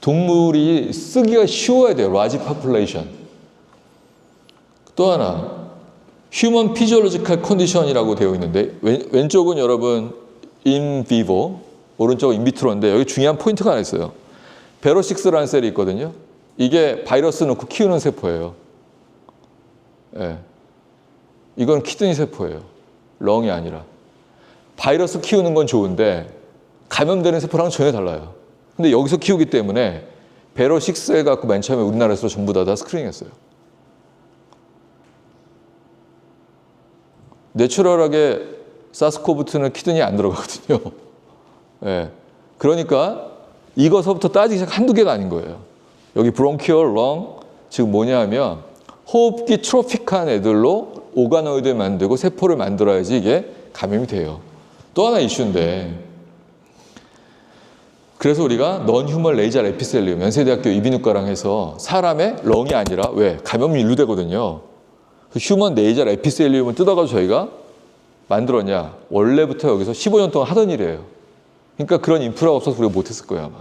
[SPEAKER 1] 동물이 쓰기가 쉬워야 돼요. 라지 파퓰레이션. 또 하나, 휴먼 피지올로지컬 컨디션이라고 되어 있는데 왼쪽은 여러분 인 비보, 오른쪽은 인비트로인데 여기 중요한 포인트가 하나 있어요. 베로6라는 셀이 있거든요. 이게 바이러스 넣고 키우는 세포예요. 예. 이건 키드니 세포예요. 렁이 아니라. 바이러스 키우는 건 좋은데 감염되는 세포랑은 전혀 달라요. 근데 여기서 키우기 때문에 베로6에 갖고 맨 처음에 우리나라에서 전부 다 스크린했어요. 내추럴하게 사스코브2는 키드니에 안 들어가거든요. 예. 그러니까 이거서부터 따지기 시작 한두 개가 아닌 거예요. 여기 브론키얼, 렁, 지금 뭐냐 하면 호흡기 트로픽한 애들로 오가노이드를 만들고 세포를 만들어야지 이게 감염이 돼요. 또 하나 이슈인데 그래서 우리가 넌휴먼 레이저 에피셀리움 연세대학교 이비인후과랑 해서 사람의 렁이 아니라 왜? 감염이 일루되거든요. 휴먼 레이저 에피셀리움을 뜯어가지고 저희가 만들었냐? 원래부터 여기서 15년 동안 하던 일이에요. 그러니까 그런 인프라가 없어서 우리가 못했을 거예요 아마.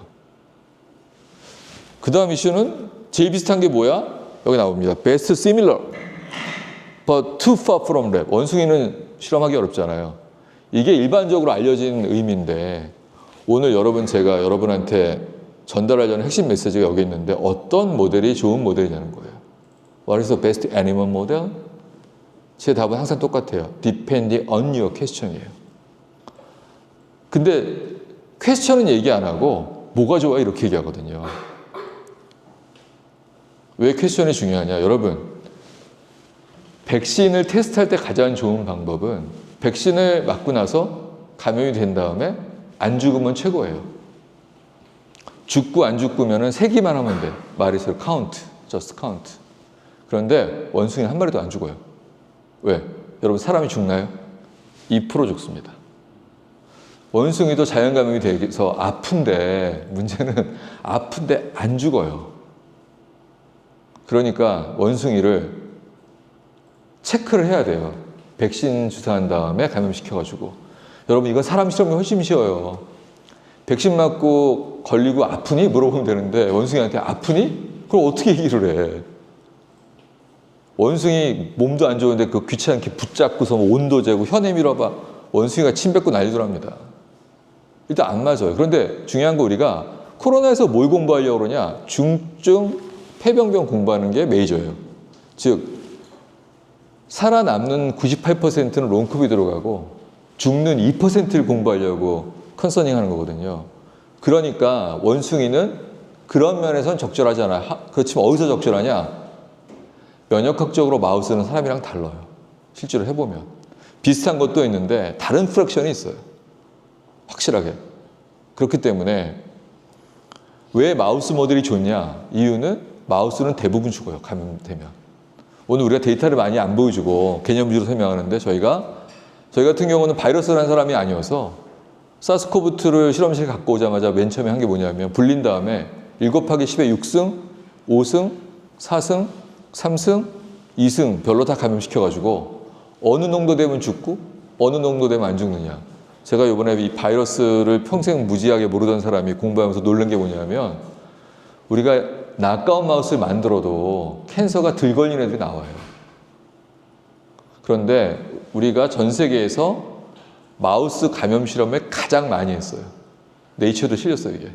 [SPEAKER 1] 그 다음 이슈는 제일 비슷한 게 뭐야? 여기 나옵니다. Best similar but too far from lab. 원숭이는 실험하기 어렵잖아요. 이게 일반적으로 알려진 의미인데 오늘 제가 여러분한테 전달하려는 핵심 메시지가 여기 있는데 어떤 모델이 좋은 모델이냐는 거예요. What is the best animal model? 제 답은 항상 똑같아요. Depending on your question이에요. 근데 퀘스천은 얘기 안 하고 뭐가 좋아 이렇게 얘기하거든요. 왜 퀘스천이 중요하냐? 여러분, 백신을 테스트할 때 가장 좋은 방법은 백신을 맞고 나서 감염이 된 다음에 안 죽으면 최고예요. 죽고 안 죽고면은 세기만 하면 돼. 말이서 카운트, just count. 그런데 원숭이는 한 마리도 안 죽어요. 왜? 여러분 사람이 죽나요? 2% 죽습니다. 원숭이도 자연 감염이 돼서 아픈데 문제는 아픈데 안 죽어요. 그러니까 원숭이를 체크를 해야 돼요. 백신 주사한 다음에 감염시켜가지고. 여러분 이건 사람 실험이 훨씬 쉬워요. 백신 맞고 걸리고 아프니? 물어보면 되는데 원숭이한테 아프니? 그럼 어떻게 얘기를 해? 원숭이 몸도 안 좋은데 그 귀찮게 붙잡고서 뭐 온도 재고 혀내 밀어봐. 원숭이가 침 뱉고 난리더랍니다. 일단 안 맞아요. 그런데 중요한 거 우리가 코로나에서 뭘 공부하려고 그러냐? 중증 폐병변 공부하는 게 메이저예요. 즉 살아남는 98%는 롱코비 들어가고 죽는 2%를 공부하려고 컨서닝 하는 거거든요. 그러니까 원숭이는 그런 면에서는 적절하잖아요. 그렇지만 어디서 적절하냐? 면역학적으로 마우스는 사람이랑 달라요. 실제로 해보면. 비슷한 것도 있는데 다른 프랙션이 있어요. 확실하게. 그렇기 때문에 왜 마우스 모델이 좋냐? 이유는 마우스는 대부분 죽어요. 감염되면. 오늘 우리가 데이터를 많이 안 보여주고 개념 위주로 설명하는데 저희 같은 경우는 바이러스라는 사람이 아니어서 사스코브2를 실험실에 갖고 오자마자 맨 처음에 한 게 뭐냐면 불린 다음에 7 곱하기 10의 6승, 5승, 4승, 3승, 2승 별로 다 감염시켜가지고 어느 농도 되면 죽고 어느 농도 되면 안 죽느냐. 제가 이번에 이 바이러스를 평생 무지하게 모르던 사람이 공부하면서 놀란 게 뭐냐면 우리가 나까운 마우스를 만들어도 캔서가 덜 걸리는 애들이 나와요. 그런데 우리가 전 세계에서 마우스 감염 실험을 가장 많이 했어요. 네이처도 실렸어요, 이게.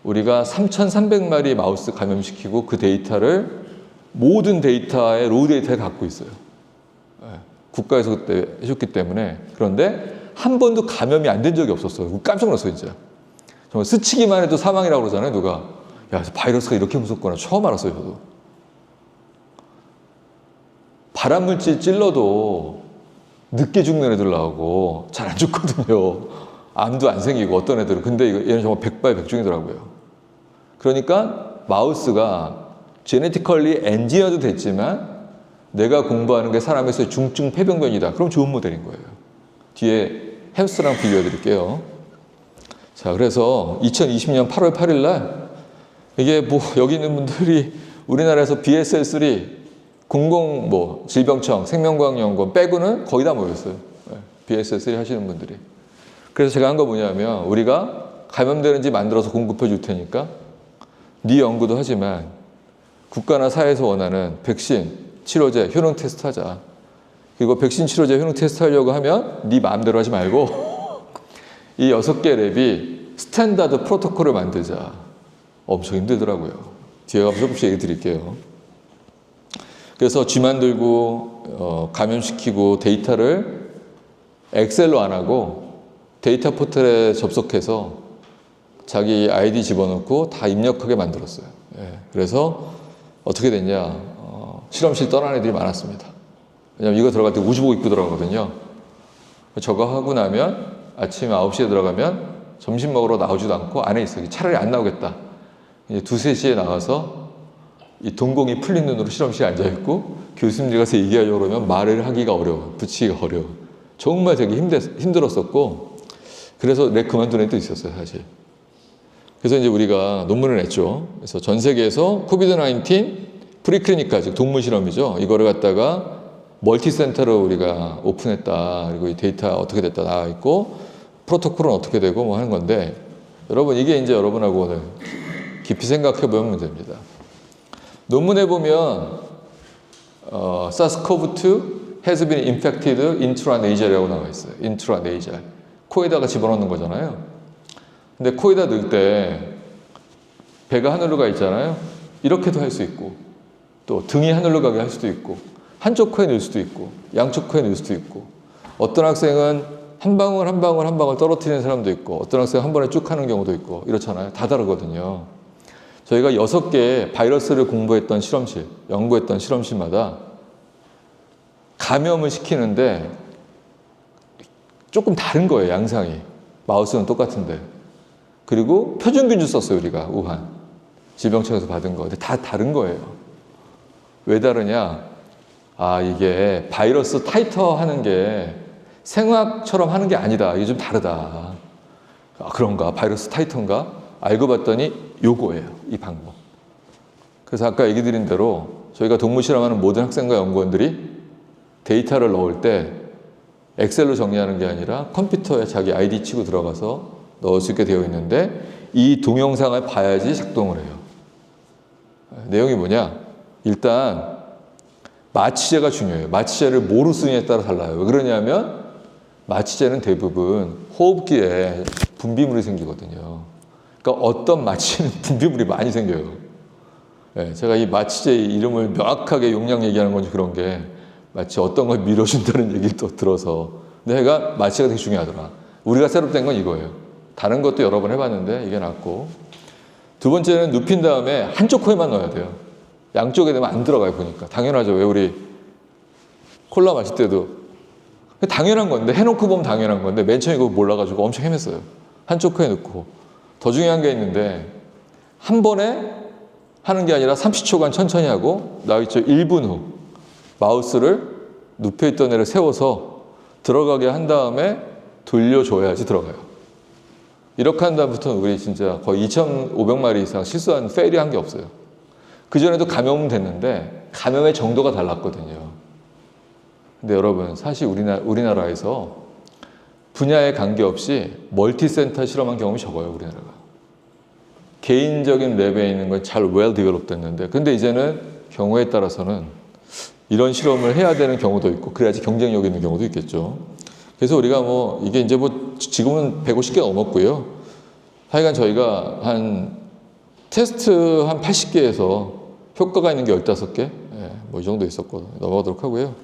[SPEAKER 1] 우리가 3,300마리 마우스 감염시키고 그 데이터를 모든 데이터의 로우 데이터를 갖고 있어요. 국가에서 그때 해줬기 때문에. 그런데 한 번도 감염이 안 된 적이 없었어요. 깜짝 놀랐어요, 진짜. 정말 스치기만 해도 사망이라고 그러잖아요, 누가. 야, 바이러스가 이렇게 무섭구나. 처음 알았어요, 저도. 발암물질 찔러도 늦게 죽는 애들 나오고 잘 안 죽거든요. 암도 안 생기고 어떤 애들은. 근데 얘는 정말 백발백중이더라고요. 그러니까 마우스가 제네티컬리 엔지니어도 됐지만 내가 공부하는 게 사람에서 중증 폐병변이다. 그럼 좋은 모델인 거예요. 뒤에 햄스터랑 비교해 드릴게요. 자, 그래서 2020년 8월 8일 날 이게 뭐 여기 있는 분들이 우리나라에서 BSL-3 질병청, 생명과학연구원 빼고는 거의 다 모였어요. BSL-3 하시는 분들이. 그래서 제가 한 거 뭐냐면 우리가 감염되는지 만들어서 공급해 줄 테니까 네 연구도 하지만 국가나 사회에서 원하는 백신, 치료제, 효능 테스트 하자. 그리고 백신, 치료제, 효능 테스트 하려고 하면 네 마음대로 하지 말고 이 6개 랩이 스탠다드 프로토콜을 만들자. 엄청 힘들더라고요. 뒤에 가서 조금씩 얘기 드릴게요. 그래서 쥐 만들고 감염시키고 데이터를 엑셀로 안 하고 데이터 포털에 접속해서 자기 아이디 집어넣고 다 입력하게 만들었어요. 예, 그래서 어떻게 됐냐. 실험실 떠난 애들이 많았습니다. 왜냐면 이거 들어갈 때 우주복 입고 들어가거든요. 저거 하고 나면 아침 9시에 들어가면 점심 먹으러 나오지도 않고 안에 있어요. 차라리 안 나오겠다. 이제 2, 3시에 나가서 이 동공이 풀린 눈으로 실험실에 앉아있고 교수님들이 가서 얘기하려고 그러면 말을 하기가 어려워. 붙이기가 어려워. 정말 되게 힘들었었고 그래서 내 그만둔 애도 있었어요, 사실. 그래서 이제 우리가 논문을 냈죠. 그래서 전 세계에서 코비드-19 프리클리니까, 즉 동물 실험이죠. 이거를 갖다가 멀티센터로 우리가 오픈했다. 그리고 이 데이터 어떻게 됐다 나와 있고 프로토콜은 어떻게 되고 뭐 하는 건데 여러분 이게 이제 여러분하고 오늘 깊이 생각해 보면 문제입니다. 논문에 보면 SARS-CoV-2 has been infected intranasal이라고 나와 있어요. intranasal. 코에다가 집어넣는 거잖아요. 근데 코에다 넣을 때 배가 하늘로 가 있잖아요. 이렇게도 할 수 있고 또 등이 하늘로 가게 할 수도 있고 한쪽 코에 넣을 수도 있고 양쪽 코에 넣을 수도 있고 어떤 학생은 한 방울 한 방울 한 방울 떨어뜨리는 사람도 있고 어떤 학생은 한 번에 쭉 하는 경우도 있고 이렇잖아요. 다 다르거든요. 저희가 6개 바이러스를 공부했던 실험실, 연구했던 실험실마다 감염을 시키는데 조금 다른 거예요, 양상이. 마우스는 똑같은데. 그리고 표준균주 썼어요, 우리가. 우한. 질병청에서 받은 거. 근데 다 다른 거예요. 왜 다르냐? 아, 이게 바이러스 타이터 하는 게 생화학처럼 하는 게 아니다. 이게 좀 다르다. 아, 그런가? 바이러스 타이터인가? 알고 봤더니 요거예요. 이 방법. 그래서 아까 얘기 드린 대로 저희가 동물 실험하는 모든 학생과 연구원들이 데이터를 넣을 때 엑셀로 정리하는 게 아니라 컴퓨터에 자기 아이디 치고 들어가서 넣을 수 있게 되어 있는데 이 동영상을 봐야지 작동을 해요. 내용이 뭐냐? 일단 마취제가 중요해요. 마취제를 뭐로 쓰느냐에 따라 달라요. 왜 그러냐면 마취제는 대부분 호흡기에 분비물이 생기거든요. 그러니까 어떤 마취제는 분비물이 많이 생겨요. 네, 제가 이 마취제 이름을 명확하게 용량 얘기하는 건지 그런 게 마치 어떤 걸 밀어준다는 얘기를 또 들어서. 근데 얘가 마취가 되게 중요하더라. 우리가 셋업된 건 이거예요. 다른 것도 여러 번 해봤는데 이게 낫고. 두 번째는 눕힌 다음에 한쪽 코에만 넣어야 돼요. 양쪽에 되면 안 들어가요, 보니까. 당연하죠. 왜 우리 콜라 마실 때도. 당연한 건데, 해놓고 보면 당연한 건데, 맨 처음에 그거 몰라가지고 엄청 헤맸어요. 한쪽 코에 넣고. 더 중요한 게 있는데, 한 번에 하는 게 아니라 30초간 천천히 하고, 나와있죠. 1분 후. 마우스를 눕혀있던 애를 세워서 들어가게 한 다음에 돌려줘야지 들어가요. 이렇게 한 다음부터는 우리 진짜 거의 2,500마리 이상 실수한 페일이 한 게 없어요. 그전에도 감염은 됐는데 감염의 정도가 달랐거든요. 근데 여러분 사실 우리나라에서 분야에 관계없이 멀티센터 실험한 경험이 적어요. 우리나라가. 개인적인 랩에 있는 건 잘 well developed 됐는데 근데 이제는 경우에 따라서는 이런 실험을 해야 되는 경우도 있고 그래야지 경쟁력 있는 경우도 있겠죠. 그래서 우리가 뭐 이게 이제 뭐 지금은 150개 넘었고요. 하여간 저희가 한 테스트 한 80개에서 효과가 있는 게 15개? 뭐 이 정도 있었거든요. 넘어가도록 하고요.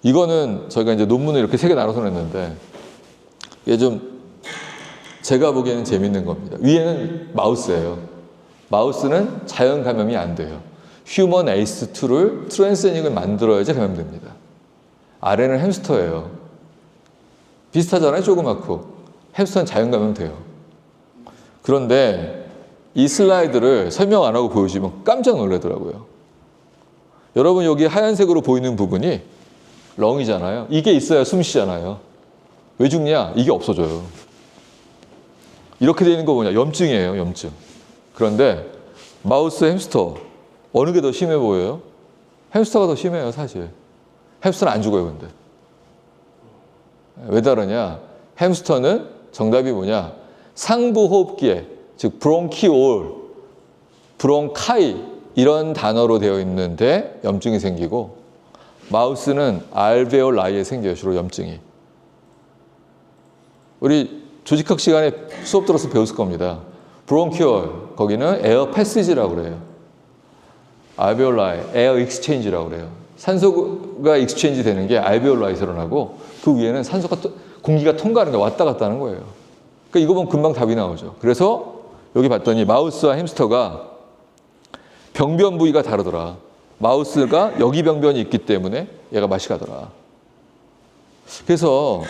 [SPEAKER 1] 이거는 저희가 이제 논문을 이렇게 3개 나눠서 냈는데 이게 좀 제가 보기에는 재밌는 겁니다. 위에는 마우스예요. 마우스는 자연 감염이 안 돼요. 휴먼 ACE2를 트랜스제닉을 만들어야지 감염됩니다. 아래는 햄스터예요. 비슷하잖아요. 조그맣고. 햄스터는 자연 감염돼요. 그런데 이 슬라이드를 설명 안 하고 보여주면 깜짝 놀라더라고요. 여러분 여기 하얀색으로 보이는 부분이 렁이잖아요. 이게 있어야 숨 쉬잖아요. 왜 죽냐? 이게 없어져요. 이렇게 되는 거 뭐냐? 염증이에요. 염증. 그런데 마우스, 햄스터 어느 게 더 심해 보여요? 햄스터가 더 심해요. 사실. 햄스터는 안 죽어요. 근데. 왜 다르냐? 햄스터는 정답이 뭐냐? 상부 호흡기에 즉 브론키올, 브론카이 이런 단어로 되어 있는데 염증이 생기고 마우스는 알베올라이에 생겨요. 주로 염증이. 우리 조직학 시간에 수업 들어서 배웠을 겁니다. 브론키올 거기는 에어 패시지라고 그래요. 알베올라이 에어 익스체인지라고 그래요. 산소가 익스체인지 되는 게 알베올라이에서 일어나고 그 위에는 산소가 공기가 통과하는 게 왔다 갔다 하는 거예요. 그러니까 이거 보면 금방 답이 나오죠. 그래서 여기 봤더니 마우스와 햄스터가 병변 부위가 다르더라. 마우스가 여기 병변이 있기 때문에 얘가 맛이 가더라. 그래서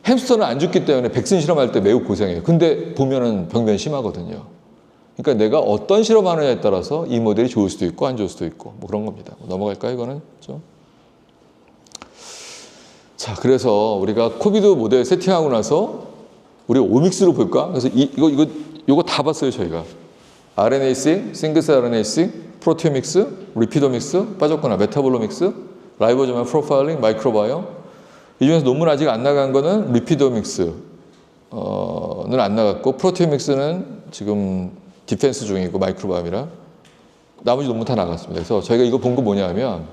[SPEAKER 1] 햄스터는 안 죽기 때문에 백신 실험할 때 매우 고생해요. 근데 보면은 병변 심하거든요. 그러니까 내가 어떤 실험하느냐에 따라서 이 모델이 좋을 수도 있고 안 좋을 수도 있고 뭐 그런 겁니다. 넘어갈까요? 이거는 좀. 자, 그래서 우리가 코비드 모델 세팅하고 나서 우리 오믹스로 볼까? 그래서 이거 다 봤어요, 저희가. RNA-seq, 싱글셀 RNA-seq, 프로테오믹스, 리피도믹스, 빠졌거나 메타볼로믹스, 라이보조말 프로파일링, 마이크로바이옴. 이 중에서 논문 아직 안 나간 거는 리피도믹스는 안 나갔고 프로테오믹스는 지금 디펜스 중이고 마이크로바이옴이라 나머지 논문 다 나갔습니다. 그래서 저희가 이거 본 거 뭐냐면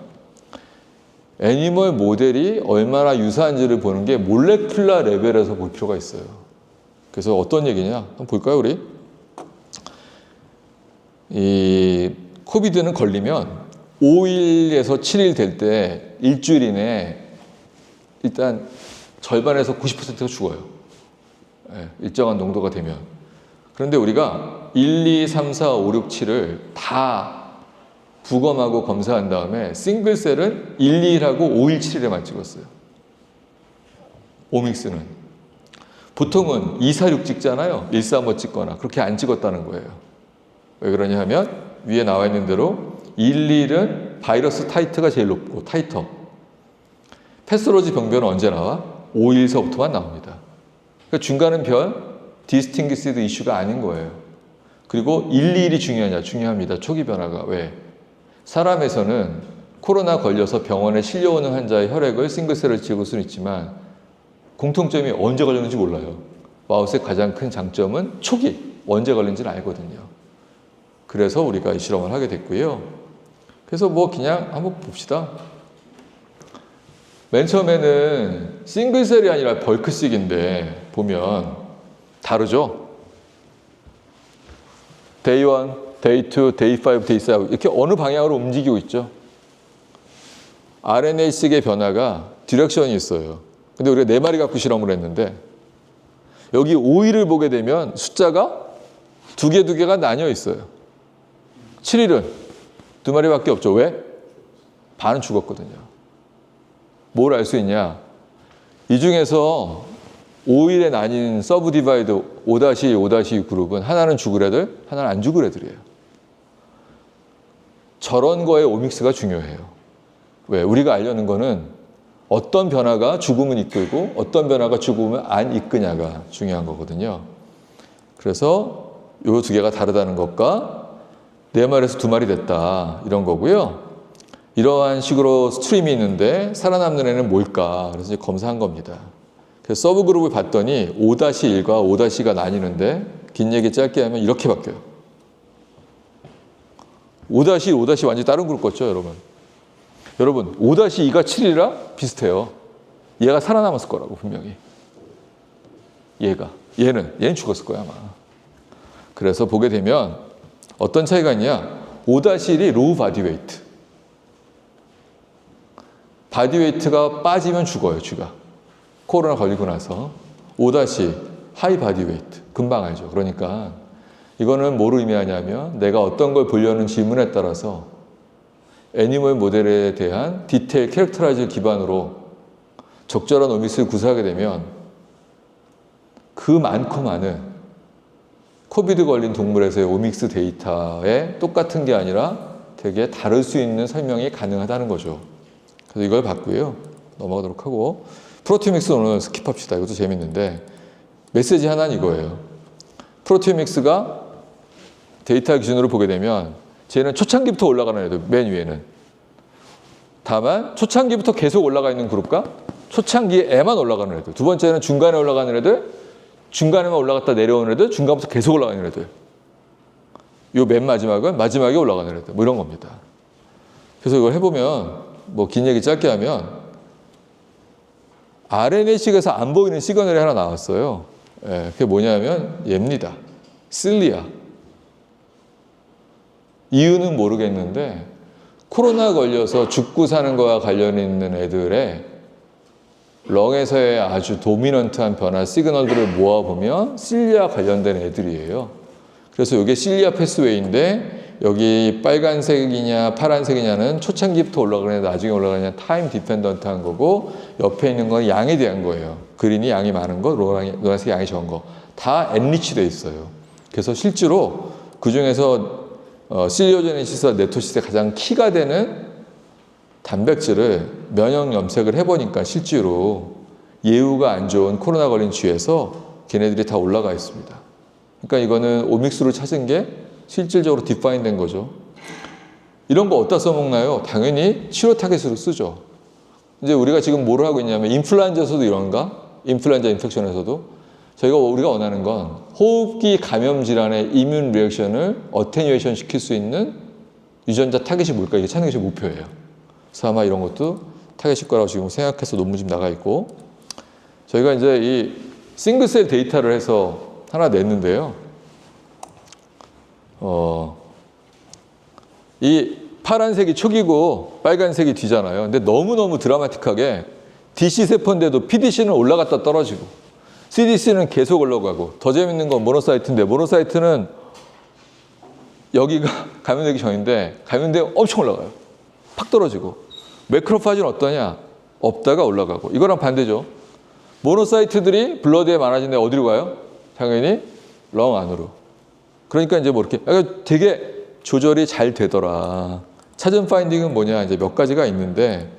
[SPEAKER 1] 애니멀 모델이 얼마나 유사한지를 보는 게 몰레큘라 레벨에서 볼 필요가 있어요. 그래서 어떤 얘기냐? 한번 볼까요, 우리? 이 코비드는 걸리면 5일에서 7일 될 때 일주일 이내에 일단 절반에서 90%가 죽어요. 일정한 농도가 되면. 그런데 우리가 1, 2, 3, 4, 5, 6, 7을 다 부검하고 검사한 다음에 싱글셀은 1, 2일하고 5일, 7일에만 찍었어요. 오믹스는. 보통은 2, 4, 6 찍잖아요. 1, 4, 5 찍거나 그렇게 안 찍었다는 거예요. 왜 그러냐 하면 위에 나와 있는 대로 1, 2일은 바이러스 타이트가 제일 높고 타이터. 패스로지 병변은 언제 나와? 5일서부터만 나옵니다. 그러니까 중간은 별 디스팅기스드 이슈가 아닌 거예요. 그리고 1, 2일이 중요하냐? 중요합니다. 초기 변화가. 왜? 사람에서는 코로나 걸려서 병원에 실려오는 환자의 혈액을 싱글셀을 찍을 수는 있지만 공통점이 언제 걸렸는지 몰라요. 마우스의 가장 큰 장점은 초기, 언제 걸린지는 알거든요. 그래서 우리가 이 실험을 하게 됐고요. 그래서 뭐 그냥 한번 봅시다. 맨 처음에는 싱글셀이 아니라 벌크식인데 보면 다르죠? 데이 1, 데이 2, 데이 5, 데이 7 이렇게 어느 방향으로 움직이고 있죠. RNA-seq의 변화가 디렉션이 있어요. 근데 우리가 4마리 갖고 실험을 했는데 여기 5일을 보게 되면 숫자가 2개가 나뉘어 있어요. 7일은 2마리밖에 없죠. 왜? 반은 죽었거든요. 뭘 알 수 있냐? 이 중에서 5일에 나뉜 서브 디바이드 5-1, 5-2 그룹은 하나는 죽을 애들, 하나는 안 죽을 애들이에요. 저런 거에 오믹스가 중요해요. 왜? 우리가 알려는 거는 어떤 변화가 죽음을 이끌고 어떤 변화가 죽음을 안 이끄냐가 중요한 거거든요. 그래서 이 2개가 다르다는 것과 4마리에서 2마리 됐다 이런 거고요. 이러한 식으로 스트림이 있는데 살아남는 애는 뭘까? 그래서 이제 검사한 겁니다. 그래서 서브 그룹을 봤더니 5-1과 5-2가 나뉘는데 긴 얘기 짧게 하면 이렇게 바뀌어요. 5-1, 5-2 완전히 다른 그룹 같죠, 여러분? 여러분 5-2가 7이라 비슷해요. 얘가 살아남았을 거라고 분명히. 얘는 죽었을 거야 아마. 그래서 보게 되면 어떤 차이가 있냐? 5-1이 로우 바디웨이트. 바디웨이트가 빠지면 죽어요, 쥐가. 코로나 걸리고 나서. 5-2 하이 바디웨이트. 금방 알죠. 그러니까 이거는 뭐를 의미하냐면 내가 어떤 걸 보려는 질문에 따라서 애니멀 모델에 대한 디테일 캐릭터라이즈 기반으로 적절한 오믹스를 구사하게 되면 그 많고 많은 코비드 걸린 동물에서의 오믹스 데이터에 똑같은 게 아니라 되게 다를 수 있는 설명이 가능하다는 거죠. 그래서 이걸 봤고요. 넘어가도록 하고 프로티오믹스 오늘 스킵합시다. 이것도 재밌는데 메시지 하나는 이거예요. 프로티오믹스가 데이터 기준으로 보게 되면 쟤는 초창기부터 올라가는 애들, 맨 위에는. 다만 초창기부터 계속 올라가 있는 그룹과 초창기에만 올라가는 애들. 두 번째는 중간에 올라가는 애들, 중간에만 올라갔다 내려오는 애들, 중간부터 계속 올라가는 애들. 요 맨 마지막은 마지막에 올라가는 애들. 뭐 이런 겁니다. 그래서 이걸 해보면 뭐 긴 얘기 짧게 하면 RNA-식에서 안 보이는 시그널이 하나 나왔어요. 예, 그게 뭐냐면 얘입니다. 실리아. 이유는 모르겠는데 코로나 걸려서 죽고 사는 거와 관련 있는 애들의 렁에서의 아주 도미넌트한 변화 시그널들을 모아보면 실리아 관련된 애들이에요. 그래서 이게 실리아 패스웨이인데 여기 빨간색이냐 파란색이냐는 초창기부터 올라가느냐 나중에 올라가느냐 타임 디펜던트한 거고 옆에 있는 건 양에 대한 거예요. 그린이 양이 많은 거, 노란색이 양이 적은 거. 다 엔리치되어 있어요. 그래서 실제로 그중에서 실리오제네시스와 네토시스의 가장 키가 되는 단백질을 면역 염색을 해보니까 실제로 예후가 안 좋은 코로나 걸린 쥐에서 걔네들이 다 올라가 있습니다. 그러니까 이거는 오믹스로 찾은 게 실질적으로 디파인 된 거죠. 이런 거 어디다 써먹나요? 당연히 치료 타겟으로 쓰죠. 이제 우리가 지금 뭘 하고 있냐면 인플루엔자에서도 이런가? 인플루엔자 인펙션에서도 우리가 원하는 건 호흡기 감염 질환의 이뮨 리액션을 어테뉴에이션 시킬 수 있는 유전자 타겟이 뭘까? 이게 찾는 것이 목표예요. 그래서 아마 이런 것도 타겟일 거라고 지금 생각해서 논문 지금 나가 있고 저희가 이제 이 싱글셀 데이터를 해서 하나 냈는데요. 이 파란색이 초기고 빨간색이 뒤잖아요. 근데 너무너무 드라마틱하게 DC 세포인데도 PDC는 올라갔다 떨어지고 CDC는 계속 올라가고 더 재밌는 건 모노사이트인데 모노사이트는 여기가 감염되기 전인데 감염되면 엄청 올라가요. 팍 떨어지고 매크로파지는 어떠냐? 없다가 올라가고 이거랑 반대죠. 모노사이트들이 블러드에 많아진데 어디로 가요? 당연히 렁 안으로. 그러니까 이제 뭐 이렇게 되게 조절이 잘 되더라. 찾은 파인딩은 뭐냐? 이제 몇 가지가 있는데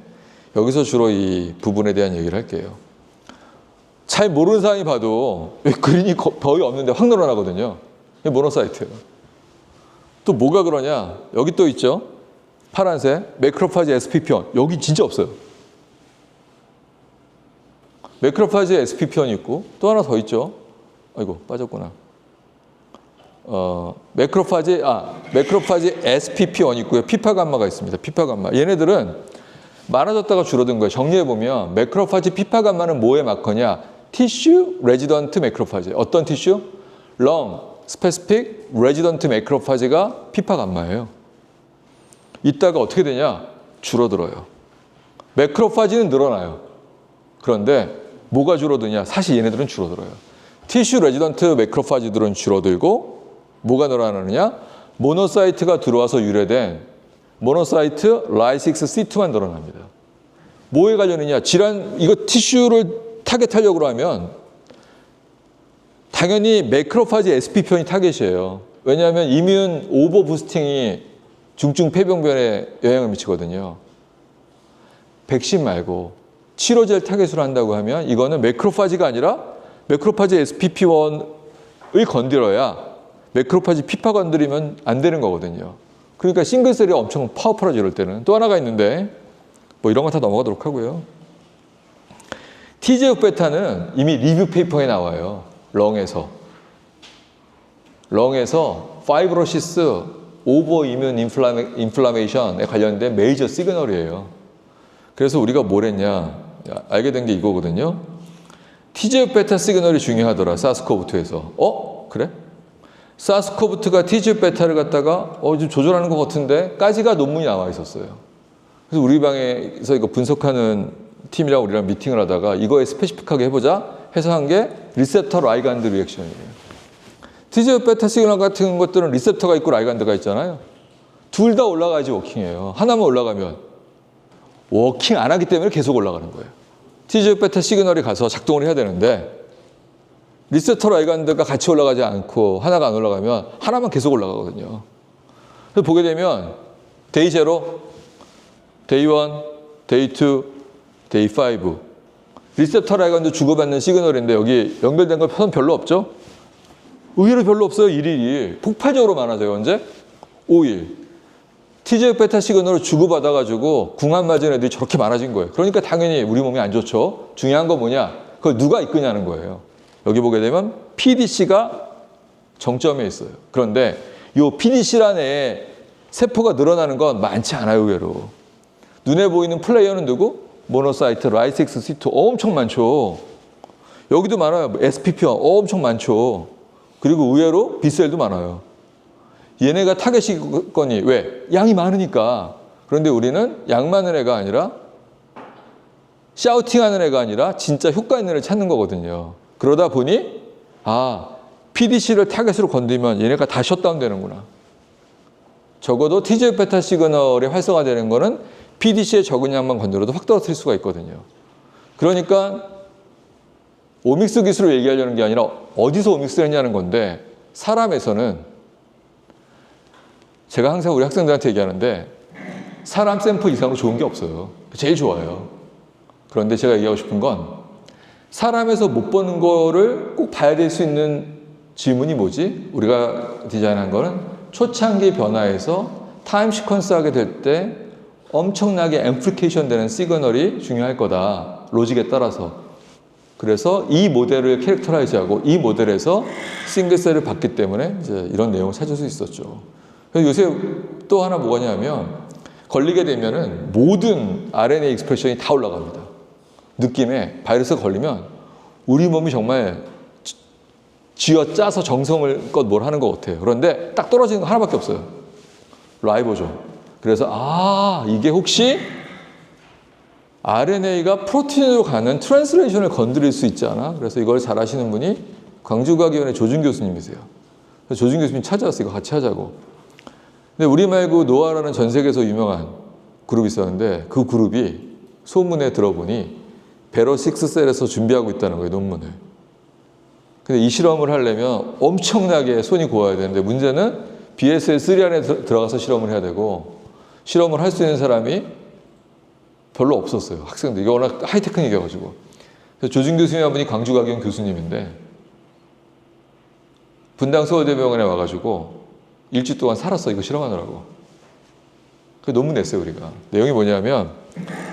[SPEAKER 1] 여기서 주로 이 부분에 대한 얘기를 할게요. 잘 모르는 사람이 봐도 그린이 거의 없는데 확 늘어나거든요. 이게 모노사이트예요. 또 뭐가 그러냐? 여기 또 있죠. 파란색 매크로파지 SPP1 여기 진짜 없어요. 매크로파지 SPP1이 있고 또 하나 더 있죠. 아이고 빠졌구나. 매크로파지 SPP1 있고요. 피파감마가 있습니다. 피파감마. 얘네들은 많아졌다가 줄어든 거예요. 정리해 보면 매크로파지 피파감마는 뭐의 마커냐? 티슈 레지던트 매크로파지. 어떤 티슈? 렁 스페시픽 레지던트 매크로파지가 피파감마예요. 이따가 어떻게 되냐? 줄어들어요. 매크로파지는 늘어나요. 그런데 뭐가 줄어드냐? 사실 얘네들은 줄어들어요. 티슈 레지던트 매크로파지들은 줄어들고 뭐가 늘어나느냐? 모노사이트가 들어와서 유래된 모노사이트 라이식스-C2만 늘어납니다. 뭐에 관련이냐? 질환, 이거 티슈를 타겟하려고 하면 당연히 매크로파지 SPP1이 타겟이에요. 왜냐하면 이뮨 오버 부스팅이 중증 폐병변에 영향을 미치거든요. 백신 말고 치료제를 타겟으로 한다고 하면 이거는 매크로파지가 아니라 매크로파지 SPP1을 건드려야 매크로파지 피파 건드리면 안 되는 거거든요. 그러니까 싱글셀이 엄청 파워풀하죠. 이럴 때는. 또 하나가 있는데 뭐 이런 거 다 넘어가도록 하고요. TGF-베타는 이미 리뷰 페이퍼에 나와요. 렁에서 파이브로시스 오버 이뮨 인플라메이션에 관련된 메이저 시그널이에요. 그래서 우리가 뭘 했냐, 알게 된 게 이거거든요. TGF-베타 시그널이 중요하더라, 사스코브2에서. 그래? 사스코브2가 TGF-베타를 갖다가 좀 조절하는 것 같은데 까지가 논문이 나와 있었어요. 그래서 우리 방에서 이거 분석하는 팀이랑 우리랑 미팅을 하다가 이거에 스페시픽하게 해보자 해서 한 게 리셉터 라이간드 리액션이에요. TGF-베타 시그널 같은 것들은 리셉터가 있고 라이간드가 있잖아요. 둘 다 올라가야지 워킹이에요. 하나만 올라가면 워킹 안 하기 때문에 계속 올라가는 거예요. TGF-베타 시그널이 가서 작동을 해야 되는데 리셉터 라이간드가 같이 올라가지 않고 하나가 안 올라가면 하나만 계속 올라가거든요. 그래서 보게 되면 데이 0, 데이 1, 데이 2, 데이 5 리셉터 라이간드 주고받는 시그널인데 여기 연결된 거 별로 없죠? 의외로 별로 없어요. 1일이 폭발적으로 많아져요. 언제? 5일. TGF-베타 시그널을 주고받아가지고 궁합 맞은 애들이 저렇게 많아진 거예요. 그러니까 당연히 우리 몸에 안 좋죠. 중요한 건 뭐냐? 그걸 누가 이끄냐는 거예요. 여기 보게 되면 PDC가 정점에 있어요. 그런데 이 PDC란 애에 세포가 늘어나는 건 많지 않아요. 의외로. 눈에 보이는 플레이어는 누구? 모노사이트, 라이섹스, C2 엄청 많죠. 여기도 많아요. SPP1 엄청 많죠. 그리고 의외로 B셀도 많아요. 얘네가 타겟이거니 왜? 양이 많으니까. 그런데 우리는 양 많은 애가 아니라 샤우팅하는 애가 아니라 진짜 효과 있는 애를 찾는 거거든요. 그러다 보니 PDC를 타겟으로 건드리면 얘네가 다 셧다운 되는구나. 적어도 TGF-베타 시그널이 활성화되는 거는 PDC의 적은 양만 건드려도 확 떨어뜨릴 수가 있거든요. 그러니까 오믹스 기술을 얘기하려는 게 아니라 어디서 오믹스를 했냐는 건데 사람에서는 제가 항상 우리 학생들한테 얘기하는데 사람 샘플 이상으로 좋은 게 없어요. 제일 좋아요. 그런데 제가 얘기하고 싶은 건 사람에서 못 보는 거를 꼭 봐야 될 수 있는 질문이 뭐지? 우리가 디자인한 거는 초창기 변화에서 타임 시퀀스 하게 될 때 엄청나게 앰플리케이션 되는 시그널이 중요할 거다. 로직에 따라서. 그래서 이 모델을 캐릭터라이즈하고 이 모델에서 싱글셀을 봤기 때문에 이제 이런 내용을 찾을 수 있었죠. 요새 또 하나 뭐냐면 걸리게 되면은 모든 RNA 익스프레션이 다 올라갑니다. 느낌에 바이러스가 걸리면 우리 몸이 정말 쥐어짜서 정성을껏 뭘 하는 것 같아요. 그런데 딱 떨어지는 거 하나밖에 없어요. 라이보존. 그래서 이게 혹시 RNA가 프로틴으로 가는 트랜스레이션을 건드릴 수 있지 않아? 그래서 이걸 잘 아시는 분이 광주과학위원회 조준 교수님이세요. 그래서 조준 교수님 찾아왔어요. 이거 같이 하자고. 근데 우리 말고 노아라는 전 세계에서 유명한 그룹이 있었는데 그 그룹이 소문에 들어보니 베러 6셀에서 준비하고 있다는 거예요, 논문을. 근데 이 실험을 하려면 엄청나게 손이 고와야 되는데 문제는 BSL-3 안에 들어가서 실험을 해야 되고 실험을 할 수 있는 사람이 별로 없었어요. 학생들. 이게 워낙 하이테크닉이어가지고. 그래서 조준 교수님 한 분이 광주과학위원 교수님인데 분당 서울대병원에 와가지고 일주일 동안 살았어. 이거 실험하느라고. 그 논문 냈어요, 우리가. 내용이 뭐냐면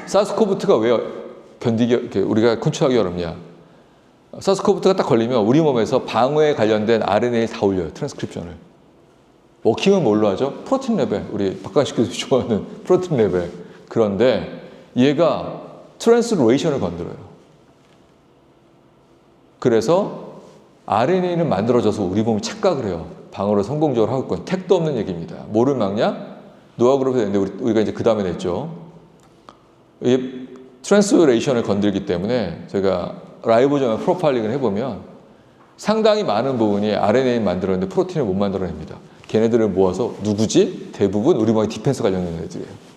[SPEAKER 1] 사스코브2가 왜 견디기, 우리가 컨트롤하기 어렵냐. 사스코브2가 딱 걸리면 우리 몸에서 방어에 관련된 RNA 다 올려요. 트랜스크립션을. 워킹은 뭘로 하죠? 프로틴 레벨. 우리 박관식 교수 좋아하는 프로틴 레벨. 그런데 얘가 트랜스레이션을 건드려요. 그래서 RNA는 만들어져서 우리 몸이 착각을 해요. 방어를 성공적으로 하고 있건 택도 없는 얘기입니다. 뭐를 막냐? 노아그룹에서 냈는데 우리가 이제 그 다음에 냈죠. 이게 트랜스레이션을 건들기 때문에 제가 라이보존 프로파일링을 해보면 상당히 많은 부분이 RNA를 만들었는데 프로틴을 못 만들어냅니다. 걔네들을 모아서 누구지? 대부분 우리 몸의 디펜스 관련된 애들이에요.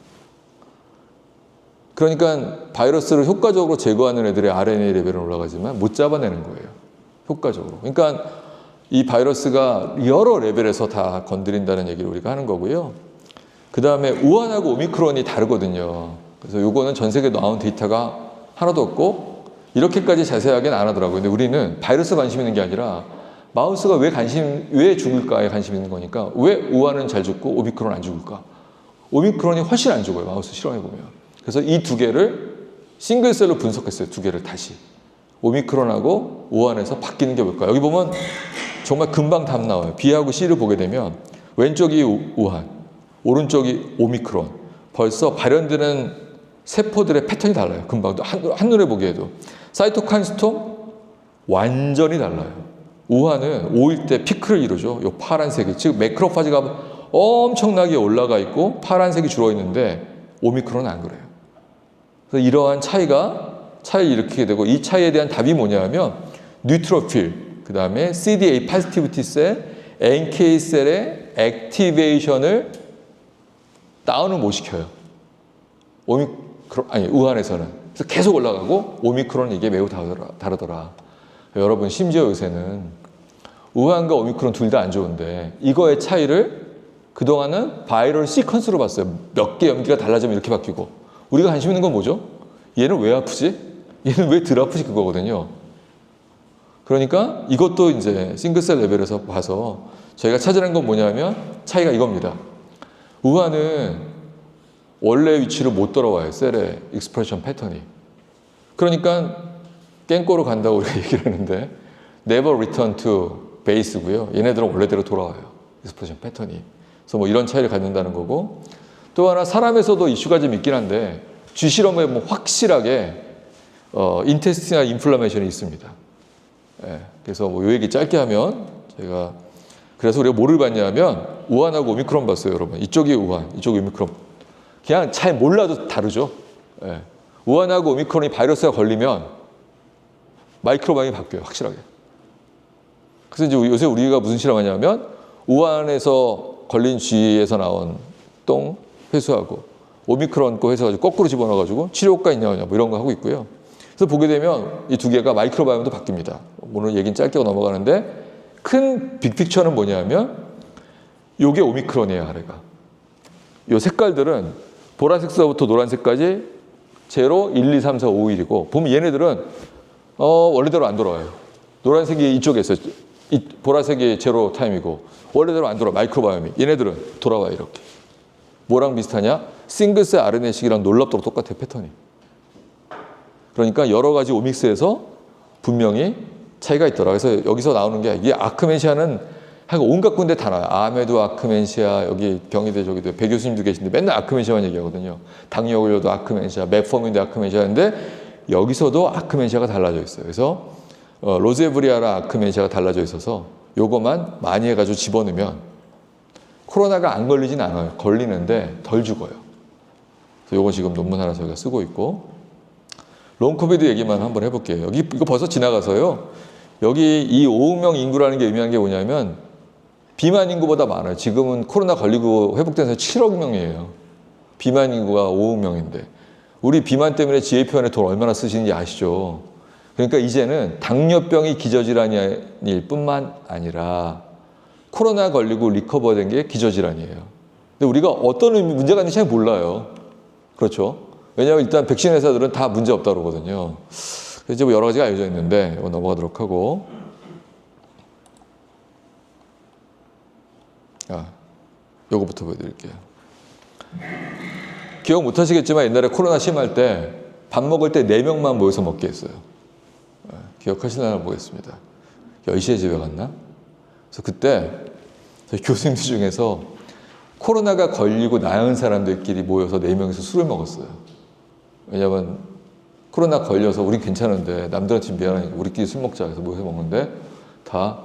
[SPEAKER 1] 그러니까 바이러스를 효과적으로 제거하는 애들의 RNA 레벨은 올라가지만 못 잡아내는 거예요. 효과적으로. 그러니까 이 바이러스가 여러 레벨에서 다 건드린다는 얘기를 우리가 하는 거고요. 그 다음에 우한하고 오미크론이 다르거든요. 그래서 요거는 전 세계에 나온 데이터가 하나도 없고 이렇게까지 자세하게는 안 하더라고요. 근데 우리는 바이러스 관심 있는 게 아니라 마우스가 왜 죽을까에 관심 있는 거니까 왜 우한은 잘 죽고 오미크론은 안 죽을까? 오미크론이 훨씬 안 죽어요. 마우스 실험해보면. 그래서 이 두 개를 싱글셀로 분석했어요. 두 개를 다시. 오미크론하고 우한에서 바뀌는 게 뭘까? 여기 보면 정말 금방 답 나와요. B하고 C를 보게 되면 왼쪽이 우한, 오른쪽이 오미크론. 벌써 발현되는 세포들의 패턴이 달라요. 금방 한눈에 보기에도. 사이토카인 스톰 완전히 달라요. 우한은 5일 때 피크를 이루죠. 요 파란색이. 즉 매크로파지가 엄청나게 올라가 있고 파란색이 줄어 있는데 오미크론은 안 그래요. 그래서 이러한 차이를 일으키게 되고 이 차이에 대한 답이 뭐냐면 뉴트로필, 그 다음에 CD8 파지티비티 셀, NK 셀의 액티베이션을 다운을 못 시켜요. 우한에서는. 그래서 계속 올라가고 오미크론은 이게 매우 다르더라. 여러분 심지어 요새는 우한과 오미크론 둘 다 안 좋은데 이거의 차이를 그동안은 바이럴 시퀀스로 봤어요. 몇 개 염기가 달라지면 이렇게 바뀌고. 우리가 관심 있는 건 뭐죠? 얘는 왜 아프지? 얘는 왜 덜 아프지? 그거거든요. 그러니까 이것도 이제 싱글셀 레벨에서 봐서 저희가 찾아낸 건 뭐냐면 차이가 이겁니다. 우한은 원래 위치로 못 돌아와요. 셀의 익스프레션 패턴이. 그러니까 깽꼬로 간다고 우리가 얘기를 하는데 never return to base고요. 얘네들은 원래대로 돌아와요. 익스프레션 패턴이. 그래서 뭐 이런 차이를 갖는다는 거고 또 하나 사람에서도 이슈가 좀 있긴 한데 쥐 실험에 뭐 확실하게 인테스티널 인플라메이션이 있습니다. 예, 그래서 뭐 요 얘기 짧게 하면 제가 그래서 우리가 뭐를 봤냐면 우한하고 오미크론 봤어요, 여러분. 이쪽이 우한, 이쪽이 오미크론. 그냥 잘 몰라도 다르죠. 예. 우한하고 오미크론이 바이러스가 걸리면 마이크로바이옴이 바뀌어요, 확실하게. 그래서 이제 요새 우리가 무슨 실험하냐면 우한에서 걸린 쥐에서 나온 똥 회수하고 오미크론 거 회수해가지고 거꾸로 집어넣어가지고 치료 효과 있냐 뭐 이런 거 하고 있고요. 그래서 보게 되면 이 두 개가 마이크로바이옴도 바뀝니다. 오늘 얘기는 짧게 넘어가는데 큰 빅픽처는 뭐냐면 요게 오미크론이에요, 아래가. 요 색깔들은 보라색서부터 노란색까지 제로, 1, 2, 3, 4, 5, 1이고 보면 얘네들은 원래대로 안 돌아와요. 노란색이 이쪽에 있어요. 보라색이 제로 타임이고 원래대로 안 돌아. 마이크로바이옴이. 얘네들은 돌아와요, 이렇게. 뭐랑 비슷하냐? 싱글셀 RNA식이랑 놀랍도록 똑같아요, 패턴이. 그러니까 여러 가지 오믹스에서 분명히 차이가 있더라. 그래서 여기서 나오는 게 이 아크멘시아는 하여간 온갖 군데 다 나와요. 암에도 아크멘시아, 여기 병이대 저기도 배 교수님도 계신데 맨날 아크멘시아만 얘기하거든요. 당뇨 걸려도 아크멘시아, 메포민도 아크멘시아인데 여기서도 아크멘시아가 달라져 있어요. 그래서 로제브리아라 아크멘시아가 달라져 있어서 요거만 많이 해가지고 집어넣으면 코로나가 안 걸리진 않아요. 걸리는데 덜 죽어요. 그래서 요거 지금 논문 하나 저희가 쓰고 있고 롱코비드 얘기만 한번 해볼게요. 여기 이거 벌써 지나가서요. 여기 이 5억 명 인구라는 게 의미하는 게 뭐냐면 비만 인구보다 많아요. 지금은 코로나 걸리고 회복된 사람이 7억 명이에요. 비만 인구가 5억 명인데 우리 비만 때문에 GAP원에 돈 얼마나 쓰시는지 아시죠? 그러니까 이제는 당뇨병이 기저질환일 뿐만 아니라 코로나 걸리고 리커버된 게 기저질환이에요. 근데 우리가 어떤 문제가 있는지 잘 몰라요. 그렇죠? 왜냐하면 일단 백신 회사들은 다 문제 없다고 그러거든요. 그래서 이제 뭐 여러 가지가 알려져 있는데 이거 넘어가도록 하고 요거부터 보여드릴게요. 기억 못 하시겠지만 옛날에 코로나 심할 때 밥 먹을 때 4명만 모여서 먹게 했어요. 기억하시려나 보겠습니다. 10시에 집에 갔나? 그래서 그때 저희 교수님들 중에서 코로나가 걸리고 나은 사람들끼리 모여서 4명이서 술을 먹었어요. 왜냐면 코로나 걸려서 우린 괜찮은데 남들한테 미안하니까 우리끼리 술 먹자 해서 모여서 먹는데 다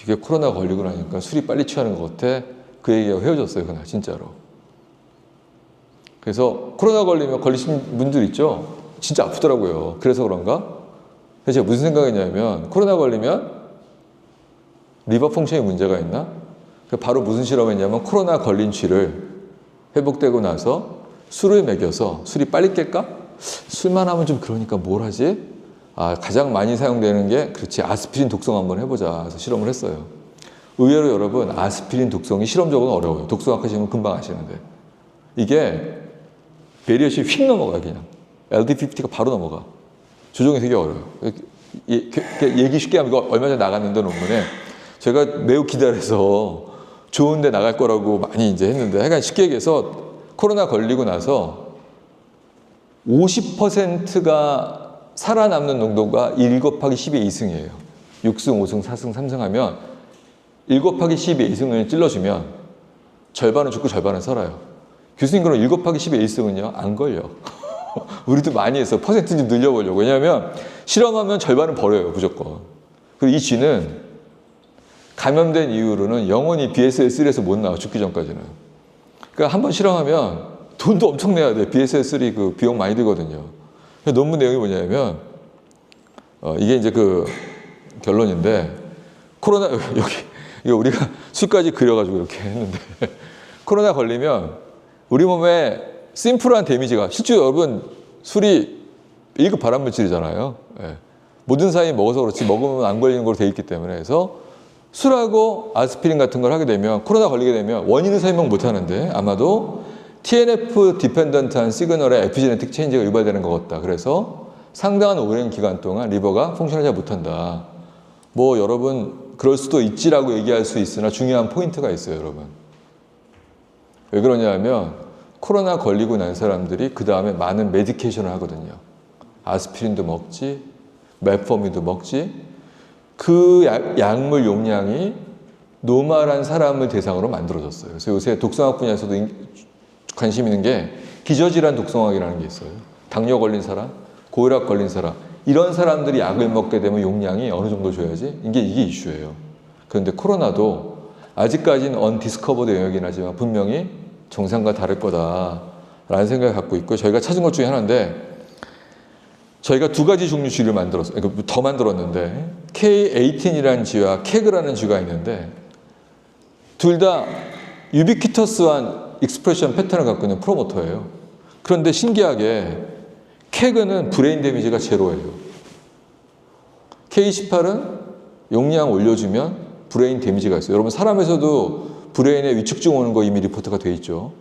[SPEAKER 1] 이게 코로나 걸리고 나니까 술이 빨리 취하는 것 같아. 그 얘기가 헤어졌어요, 그날 진짜로. 그래서 코로나 걸리면 걸리신 분들 있죠? 진짜 아프더라고요. 그래서 그런가? 그래서 제가 무슨 생각했냐면 코로나 걸리면 리버 펑션에 문제가 있나? 바로 무슨 실험했냐면 코로나 걸린 쥐를 회복되고 나서 술을 먹여서 술이 빨리 깰까? 술만 하면 좀 그러니까 뭘 하지? 가장 많이 사용되는 게 그렇지 아스피린 독성 한번 해보자 해서 실험을 했어요. 의외로 여러분 아스피린 독성이 실험적으로 어려워요. 독성학 하시면 금방 아시는데 이게 베리어시 휙 넘어가요. 그냥 LD50가 바로 넘어가. 조정이 되게 어려워요. 얘기 쉽게 하면 이거 얼마 전에 나갔는데 논문에 제가 매우 기다려서 좋은데 나갈 거라고 많이 이제 했는데 하여간 쉽게 얘기해서 코로나 걸리고 나서 50%가 살아남는 농도가 1 곱하기 10의 2승이에요. 6승, 5승, 4승, 3승 하면 1 곱하기 10의 2승을 찔러주면 절반은 죽고 절반은 살아요. 교수님 그럼 1 곱하기 10의 1승은요? 안 걸려. 우리도 많이 했어. 퍼센트 좀 늘려보려고. 왜냐하면 실험하면 절반은 버려요, 무조건. 그리고 이 쥐는 감염된 이후로는 영원히 BSL-3에서 못 나와, 죽기 전까지는. 그러니까 한번 실험하면 돈도 엄청 내야 돼. BSL-3 그 비용 많이 들거든요. 논문 내용이 뭐냐면, 이게 이제 그 결론인데, 코로나, 여기, 이거 우리가 술까지 그려가지고 이렇게 했는데, 코로나 걸리면 우리 몸에 심플한 데미지가, 실제로 여러분, 술이 1급 발암물질이잖아요. 예. 모든 사람이 먹어서 그렇지 먹으면 안 걸리는 걸로 돼 있기 때문에. 그래서 술하고 아스피린 같은 걸 하게 되면, 코로나 걸리게 되면 원인은 설명 못 하는데 아마도 TNF 디펜던트한 시그널의 에피제네틱 체인지가 유발되는 것 같다. 그래서 상당한 오랜 기간 동안 리버가 펑션하지 못한다. 뭐 여러분 그럴 수도 있지라고 얘기할 수 있으나 중요한 포인트가 있어요, 여러분. 왜 그러냐면 코로나 걸리고 난 사람들이 그 다음에 많은 메디케이션을 하거든요. 아스피린도 먹지, 메포민도 먹지. 그 약물 용량이 노멀한 사람을 대상으로 만들어졌어요. 그래서 요새 독성학 분야에서도 관심 있는 게 기저질환 독성학이라는 게 있어요. 당뇨 걸린 사람, 고혈압 걸린 사람, 이런 사람들이 약을 먹게 되면 용량이 어느 정도 줘야지? 이게 이슈예요. 그런데 코로나도 아직까지는 언디스커버드 영역이긴 하지만 분명히 정상과 다를 거다라는 생각을 갖고 있고, 저희가 찾은 것 중에 하나인데, 저희가 두 가지 종류 쥐를 만들었어요. 더 만들었는데, K18이라는 쥐와 캐그라는 쥐가 있는데, 둘 다 유비퀴터스한 익스프레션 패턴을 갖고 있는 프로모터예요. 그런데 신기하게 캐그는 브레인 데미지가 제로예요. K18은 용량 올려주면 브레인 데미지가 있어요. 여러분 사람에서도 브레인에 위축증 오는 거 이미 리포트가 돼 있죠.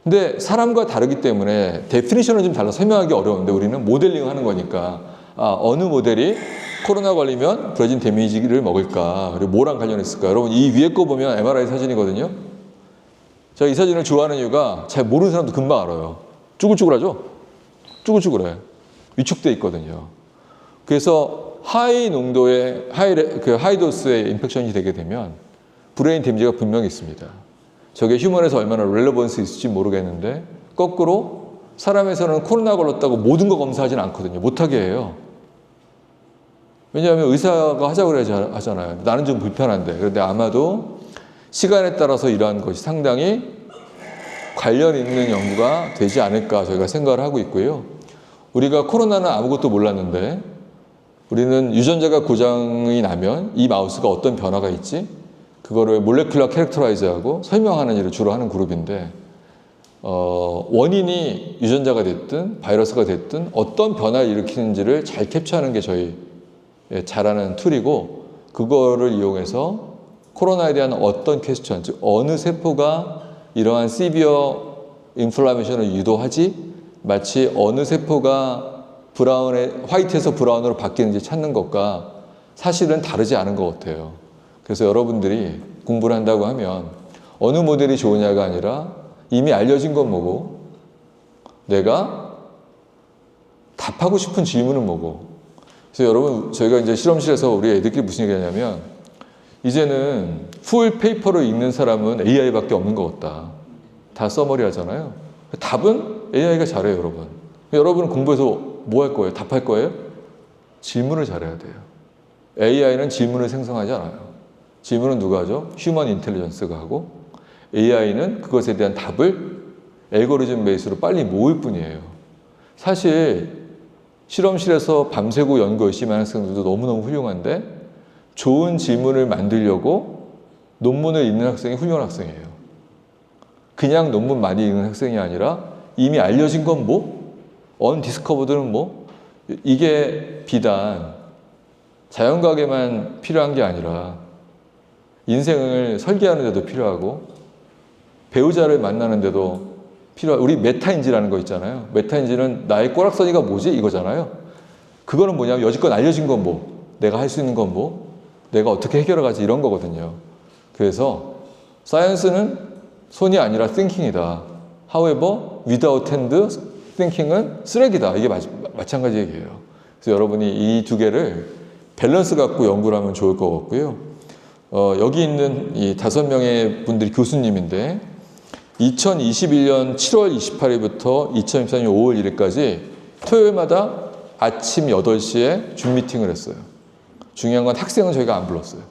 [SPEAKER 1] 근데 사람과 다르기 때문에 데피니션은 좀 달라 설명하기 어려운데, 우리는 모델링을 하는 거니까 어느 모델이 코로나 걸리면 브레인 데미지를 먹을까, 그리고 뭐랑 관련했을까. 여러분 이 위에 거 보면 MRI 사진이거든요. 제가 이 사진을 좋아하는 이유가 잘 모르는 사람도 금방 알아요. 쭈글쭈글하죠? 쭈글쭈글해. 위축돼 있거든요. 그래서 하이 농도의 하이 도스의 인펙션이 되게 되면 브레인 데미지가 분명히 있습니다. 저게 휴먼에서 얼마나 렐러번스 있을지 모르겠는데, 거꾸로 사람에서는 코로나 걸렸다고 모든 거 검사하지는 않거든요. 못하게 해요. 왜냐하면 의사가 하자고 하잖아요. 나는 좀 불편한데. 그런데 아마도 시간에 따라서 이러한 것이 상당히 관련 있는 연구가 되지 않을까 저희가 생각을 하고 있고요. 우리가 코로나는 아무것도 몰랐는데, 우리는 유전자가 고장이 나면 이 마우스가 어떤 변화가 있지? 그거를 몰레큘러 캐릭터라이즈하고 설명하는 일을 주로 하는 그룹인데, 원인이 유전자가 됐든 바이러스가 됐든 어떤 변화를 일으키는지를 잘 캡처하는 게 저희 잘하는 툴이고, 그거를 이용해서 코로나에 대한 어떤 퀘스천, 즉 어느 세포가 이러한 시비어 인플라메이션을 유도하지, 마치 어느 세포가 화이트에서 브라운으로 바뀌는지 찾는 것과 사실은 다르지 않은 것 같아요. 그래서 여러분들이 공부를 한다고 하면 어느 모델이 좋으냐가 아니라 이미 알려진 건 뭐고, 내가 답하고 싶은 질문은 뭐고. 그래서 여러분, 저희가 이제 실험실에서 우리 애들끼리 무슨 얘기 하냐면, 이제는 풀 페이퍼를 읽는 사람은 AI밖에 없는 것 같다. 다 서머리 하잖아요. 답은 AI가 잘해요, 여러분. 여러분은 공부해서 뭐 할 거예요? 답할 거예요? 질문을 잘해야 돼요. AI는 질문을 생성하지 않아요. 질문은 누가 하죠? 휴먼 인텔리전스가 하고, AI는 그것에 대한 답을 알고리즘 베이스로 빨리 모을 뿐이에요. 사실 실험실에서 밤새고 연구 열심히 하는 학생들도 너무너무 훌륭한데, 좋은 질문을 만들려고 논문을 읽는 학생이 훌륭한 학생이에요. 그냥 논문 많이 읽는 학생이 아니라 이미 알려진 건 뭐? 언디스커버드는 뭐? 이게 비단 자연과학에만 필요한 게 아니라 인생을 설계하는 데도 필요하고, 배우자를 만나는 데도 우리 메타인지라는 거 있잖아요. 메타인지는 나의 꼬락서니가 뭐지? 이거잖아요. 그거는 뭐냐면 여지껏 알려진 건 뭐? 내가 할 수 있는 건 뭐? 내가 어떻게 해결해가지? 이런 거거든요. 그래서 사이언스는 손이 아니라 thinking이다. However, without hand, thinking은 쓰레기다. 이게 마찬가지 얘기예요. 그래서 여러분이 이 두 개를 밸런스 갖고 연구를 하면 좋을 것 같고요. 여기 있는 이 5명의 분들이 교수님인데, 2021년 7월 28일부터 2024년 5월 1일까지 토요일마다 아침 8시에 줌 미팅을 했어요. 중요한 건 학생은 저희가 안 불렀어요.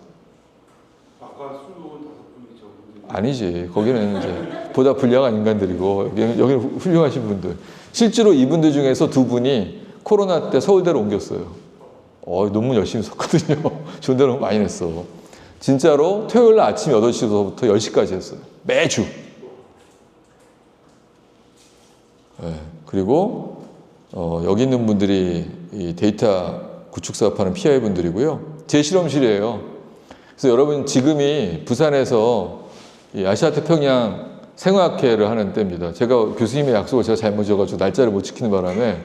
[SPEAKER 3] 아까 수록은 5분이죠.
[SPEAKER 1] 아니지. 거기는 이제 보다 불량한 인간들이고 여기는 훌륭하신 분들. 실제로 이분들 중에서 2분이 코로나 때 서울대로 옮겼어요. 논문 열심히 썼거든요. 좋은 데로 많이 냈어. 진짜로 토요일 날 아침 8시부터 10시까지 했어요. 매주. 네. 그리고 여기 있는 분들이 이 데이터 구축 사업하는 PI 분들이고요. 제 실험실이에요. 그래서 여러분 지금이 부산에서 이 아시아 태평양 생화학회를 하는 때입니다. 제가 교수님의 약속을 제가 잘못 지어가지고 날짜를 못 지키는 바람에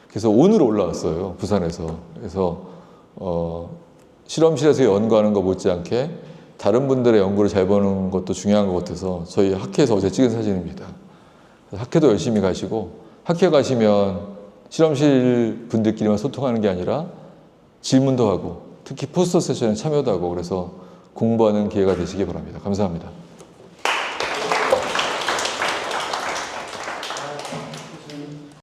[SPEAKER 1] 그래서 오늘 올라왔어요. 부산에서. 그래서 실험실에서 연구하는 거 못지않게 다른 분들의 연구를 잘 보는 것도 중요한 것 같아서 저희 학회에서 어제 찍은 사진입니다. 학회도 열심히 가시고 학회 가시면 실험실 분들끼리만 소통하는 게 아니라 질문도 하고 특히 포스터 세션에 참여도 하고 그래서 공부하는 기회가 되시기 바랍니다. 감사합니다.